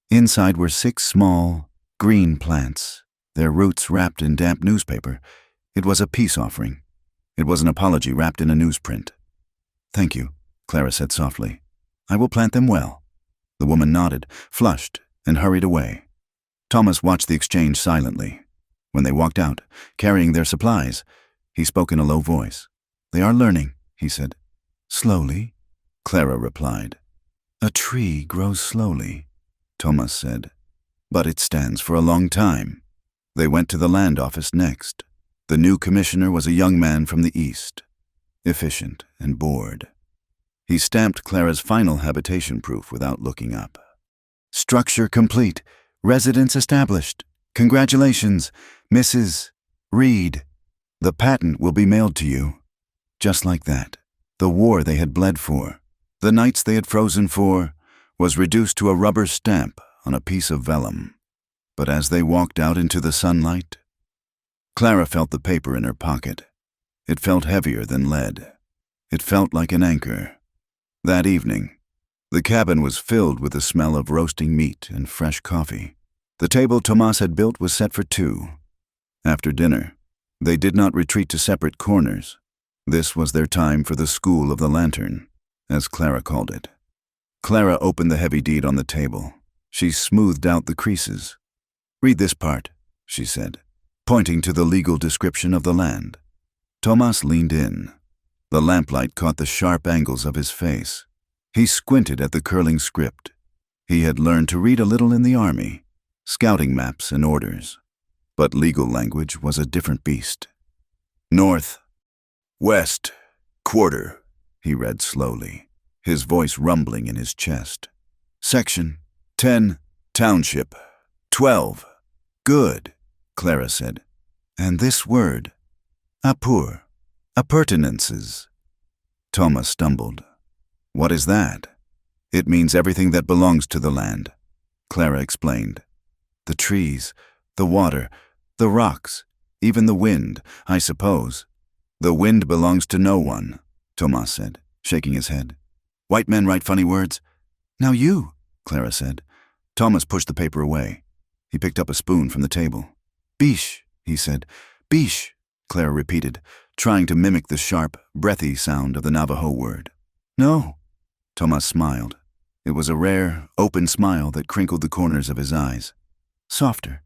Inside were 6 small, green plants, their roots wrapped in damp newspaper. It was a peace offering. It was an apology wrapped in a newsprint. Thank you, Clara said softly. I will plant them well. The woman nodded, flushed, and hurried away. Thomas watched the exchange silently. When they walked out, carrying their supplies, he spoke in a low voice. They are learning, he said. Slowly, Clara replied. A tree grows slowly, Thomas said. But it stands for a long time. They went to the land office next. The new commissioner was a young man from the east, efficient and bored. He stamped Clara's final habitation proof without looking up. Structure complete. Residence established. Congratulations, Mrs. Reed. The patent will be mailed to you. Just like that, the war they had bled for, the nights they had frozen for, was reduced to a rubber stamp on a piece of vellum. But as they walked out into the sunlight, Clara felt the paper in her pocket. It felt heavier than lead. It felt like an anchor. That evening, the cabin was filled with the smell of roasting meat and fresh coffee. The table Tomas had built was set for 2. After dinner, they did not retreat to separate corners. This was their time for the School of the Lantern, as Clara called it. Clara opened the heavy deed on the table. She smoothed out the creases. Read this part, she said, pointing to the legal description of the land. Tomas leaned in. The lamplight caught the sharp angles of his face. He squinted at the curling script. He had learned to read a little in the army, scouting maps and orders. But legal language was a different beast. North, west, quarter, he read slowly, his voice rumbling in his chest. Section 10, township 12. Good, Clara said. And this word, appur, appurtenances. Thomas stumbled. What is that? It means everything that belongs to the land, Clara explained. The trees, the water, the rocks, even the wind, I suppose. The wind belongs to no one, Thomas said, shaking his head. White men write funny words. Now you, Clara said. Thomas pushed the paper away. He picked up a spoon from the table. Biche, he said. Biche, Clara repeated, trying to mimic the sharp, breathy sound of the Navajo word. No, Thomas smiled. It was a rare, open smile that crinkled the corners of his eyes. Softer,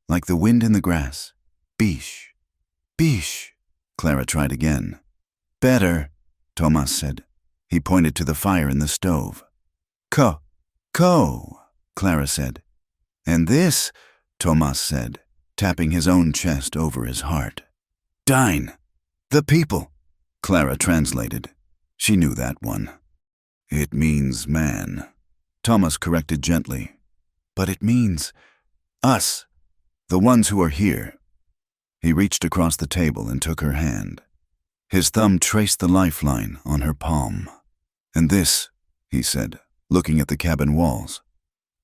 like the wind in the grass. Biche. Biche, Clara tried again. Better, Thomas said. He pointed to the fire in the stove. Co, Clara said. And this, Thomas said, tapping his own chest over his heart. Dine, the people, Clara translated. She knew that one. It means man, Thomas corrected gently. But it means us, the ones who are here. He reached across the table and took her hand. His thumb traced the lifeline on her palm. And this, he said, looking at the cabin walls,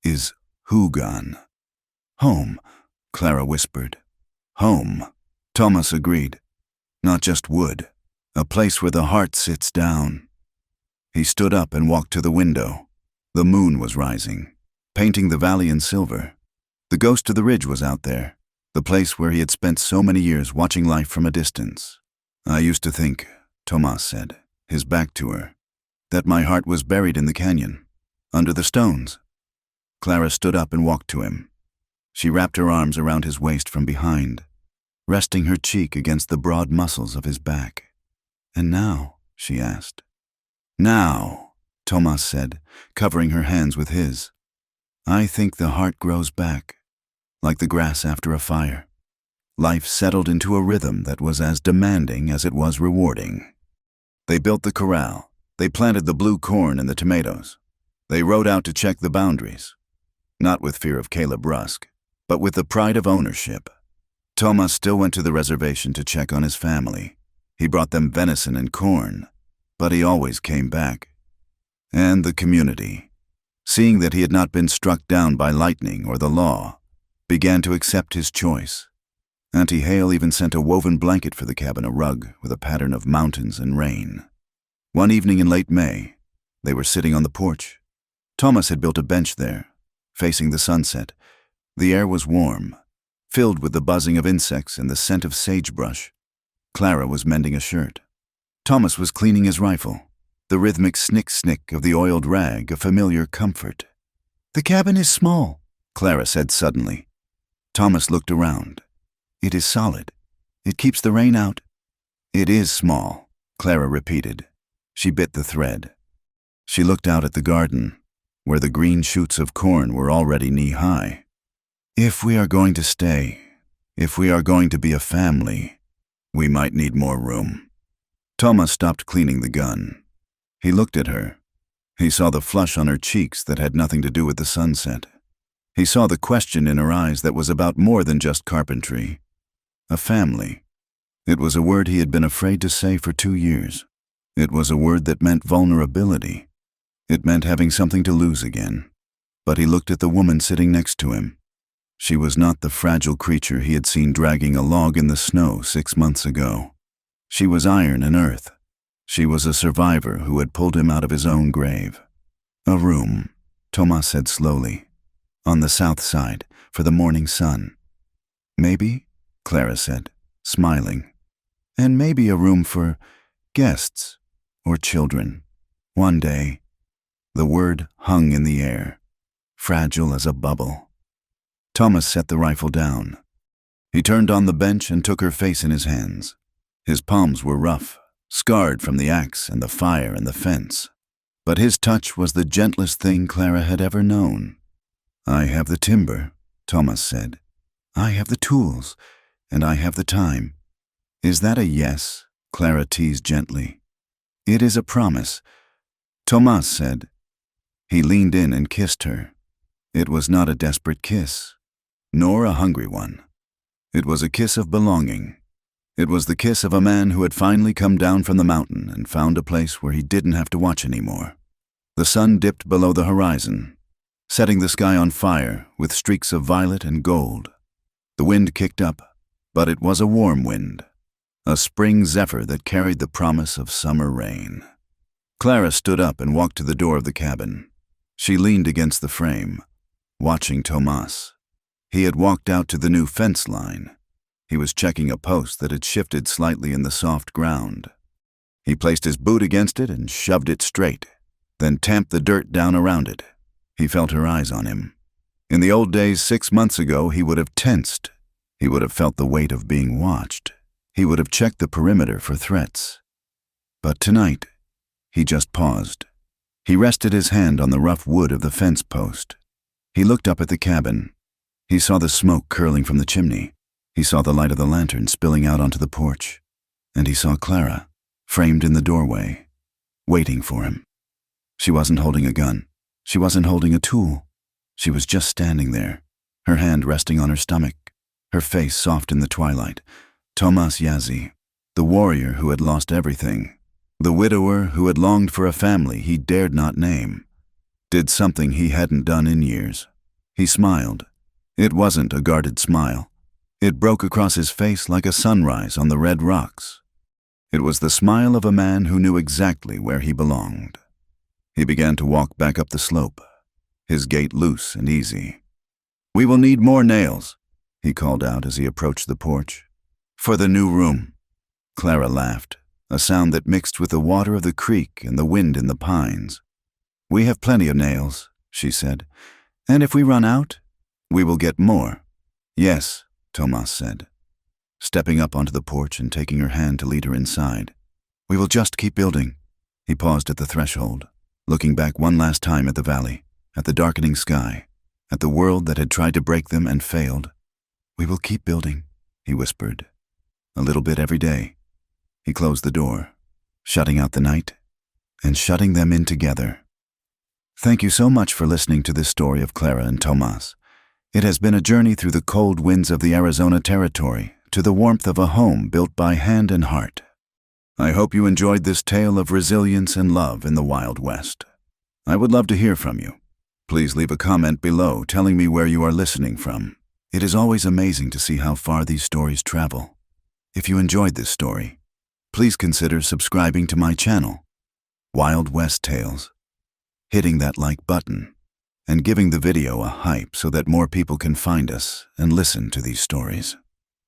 is Hugan. Home, Clara whispered. Home, Thomas agreed. Not just wood, a place where the heart sits down. He stood up and walked to the window. The moon was rising, painting the valley in silver. The ghost of the ridge was out there, the place where he had spent so many years watching life from a distance. I used to think, Thomas said, his back to her, that my heart was buried in the canyon, under the stones. Clara stood up and walked to him. She wrapped her arms around his waist from behind, resting her cheek against the broad muscles of his back. And now, she asked. Now, Thomas said, covering her hands with his. I think the heart grows back, like the grass after a fire. Life settled into a rhythm that was as demanding as it was rewarding. They built the corral. They planted the blue corn and the tomatoes. They rode out to check the boundaries, not with fear of Caleb Rusk, but with the pride of ownership. Thomas still went to the reservation to check on his family. He brought them venison and corn, but he always came back. And the community, seeing that he had not been struck down by lightning or the law, began to accept his choice. Auntie Hale even sent a woven blanket for the cabin, a rug with a pattern of mountains and rain. One evening in late May, they were sitting on the porch. Thomas had built a bench there, facing the sunset. The air was warm, filled with the buzzing of insects and the scent of sagebrush. Clara was mending a shirt. Thomas was cleaning his rifle, the rhythmic snick-snick of the oiled rag a familiar comfort. "The cabin is small," Clara said suddenly. Thomas looked around. "It is solid. It keeps the rain out." "It is small," Clara repeated. She bit the thread. She looked out at the garden, where the green shoots of corn were already knee-high. "If we are going to stay, if we are going to be a family, we might need more room." Thomas stopped cleaning the gun. He looked at her. He saw the flush on her cheeks that had nothing to do with the sunset. He saw the question in her eyes that was about more than just carpentry. A family. It was a word he had been afraid to say for 2 years. It was a word that meant vulnerability. It meant having something to lose again. But he looked at the woman sitting next to him. She was not the fragile creature he had seen dragging a log in the snow 6 months ago. She was iron and earth. She was a survivor who had pulled him out of his own grave. "A room," Thomas said slowly, "on the south side, for the morning sun." "Maybe," Clara said, smiling. "And maybe a room for guests or children. One day." The word hung in the air, fragile as a bubble. Thomas set the rifle down. He turned on the bench and took her face in his hands. His palms were rough, scarred from the axe and the fire and the fence. But his touch was the gentlest thing Clara had ever known. "I have the timber," Thomas said. "I have the tools, and I have the time." "Is that a yes?" Clara teased gently. "It is a promise," Thomas said. He leaned in and kissed her. It was not a desperate kiss, nor a hungry one. It was a kiss of belonging. It was the kiss of a man who had finally come down from the mountain and found a place where he didn't have to watch anymore. The sun dipped below the horizon, setting the sky on fire with streaks of violet and gold. The wind kicked up, but it was a warm wind, a spring zephyr that carried the promise of summer rain. Clara stood up and walked to the door of the cabin. She leaned against the frame, watching Thomas. He had walked out to the new fence line. He was checking a post that had shifted slightly in the soft ground. He placed his boot against it and shoved it straight, then tamped the dirt down around it. He felt her eyes on him. In the old days 6 months ago, he would have tensed. He would have felt the weight of being watched. He would have checked the perimeter for threats. But tonight, he just paused. He rested his hand on the rough wood of the fence post. He looked up at the cabin. He saw the smoke curling from the chimney. He saw the light of the lantern spilling out onto the porch. And he saw Clara, framed in the doorway, waiting for him. She wasn't holding a gun. She wasn't holding a tool. She was just standing there, her hand resting on her stomach, her face soft in the twilight. Thomas Yazzie, the warrior who had lost everything, the widower who had longed for a family he dared not name, did something he hadn't done in years. He smiled. It wasn't a guarded smile. It broke across his face like a sunrise on the red rocks. It was the smile of a man who knew exactly where he belonged. He began to walk back up the slope, his gait loose and easy. "We will need more nails," he called out as he approached the porch. "For the new room." Clara laughed, a sound that mixed with the water of the creek and the wind in the pines. "We have plenty of nails," she said, "and if we run out, we will get more." "Yes," Thomas said, stepping up onto the porch and taking her hand to lead her inside. "We will just keep building." He paused at the threshold, looking back one last time at the valley, at the darkening sky, at the world that had tried to break them and failed. "We will keep building," he whispered, "a little bit every day." He closed the door, shutting out the night and shutting them in together. Thank you so much for listening to this story of Clara and Thomas. It has been a journey through the cold winds of the Arizona Territory to the warmth of a home built by hand and heart. I hope you enjoyed this tale of resilience and love in the Wild West. I would love to hear from you. Please leave a comment below telling me where you are listening from. It is always amazing to see how far these stories travel. If you enjoyed this story, please consider subscribing to my channel, Wild West Tales, hitting that like button, and giving the video a hype so that more people can find us and listen to these stories.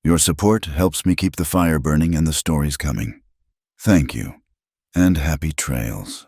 Your support helps me keep the fire burning and the stories coming. Thank you, and happy trails.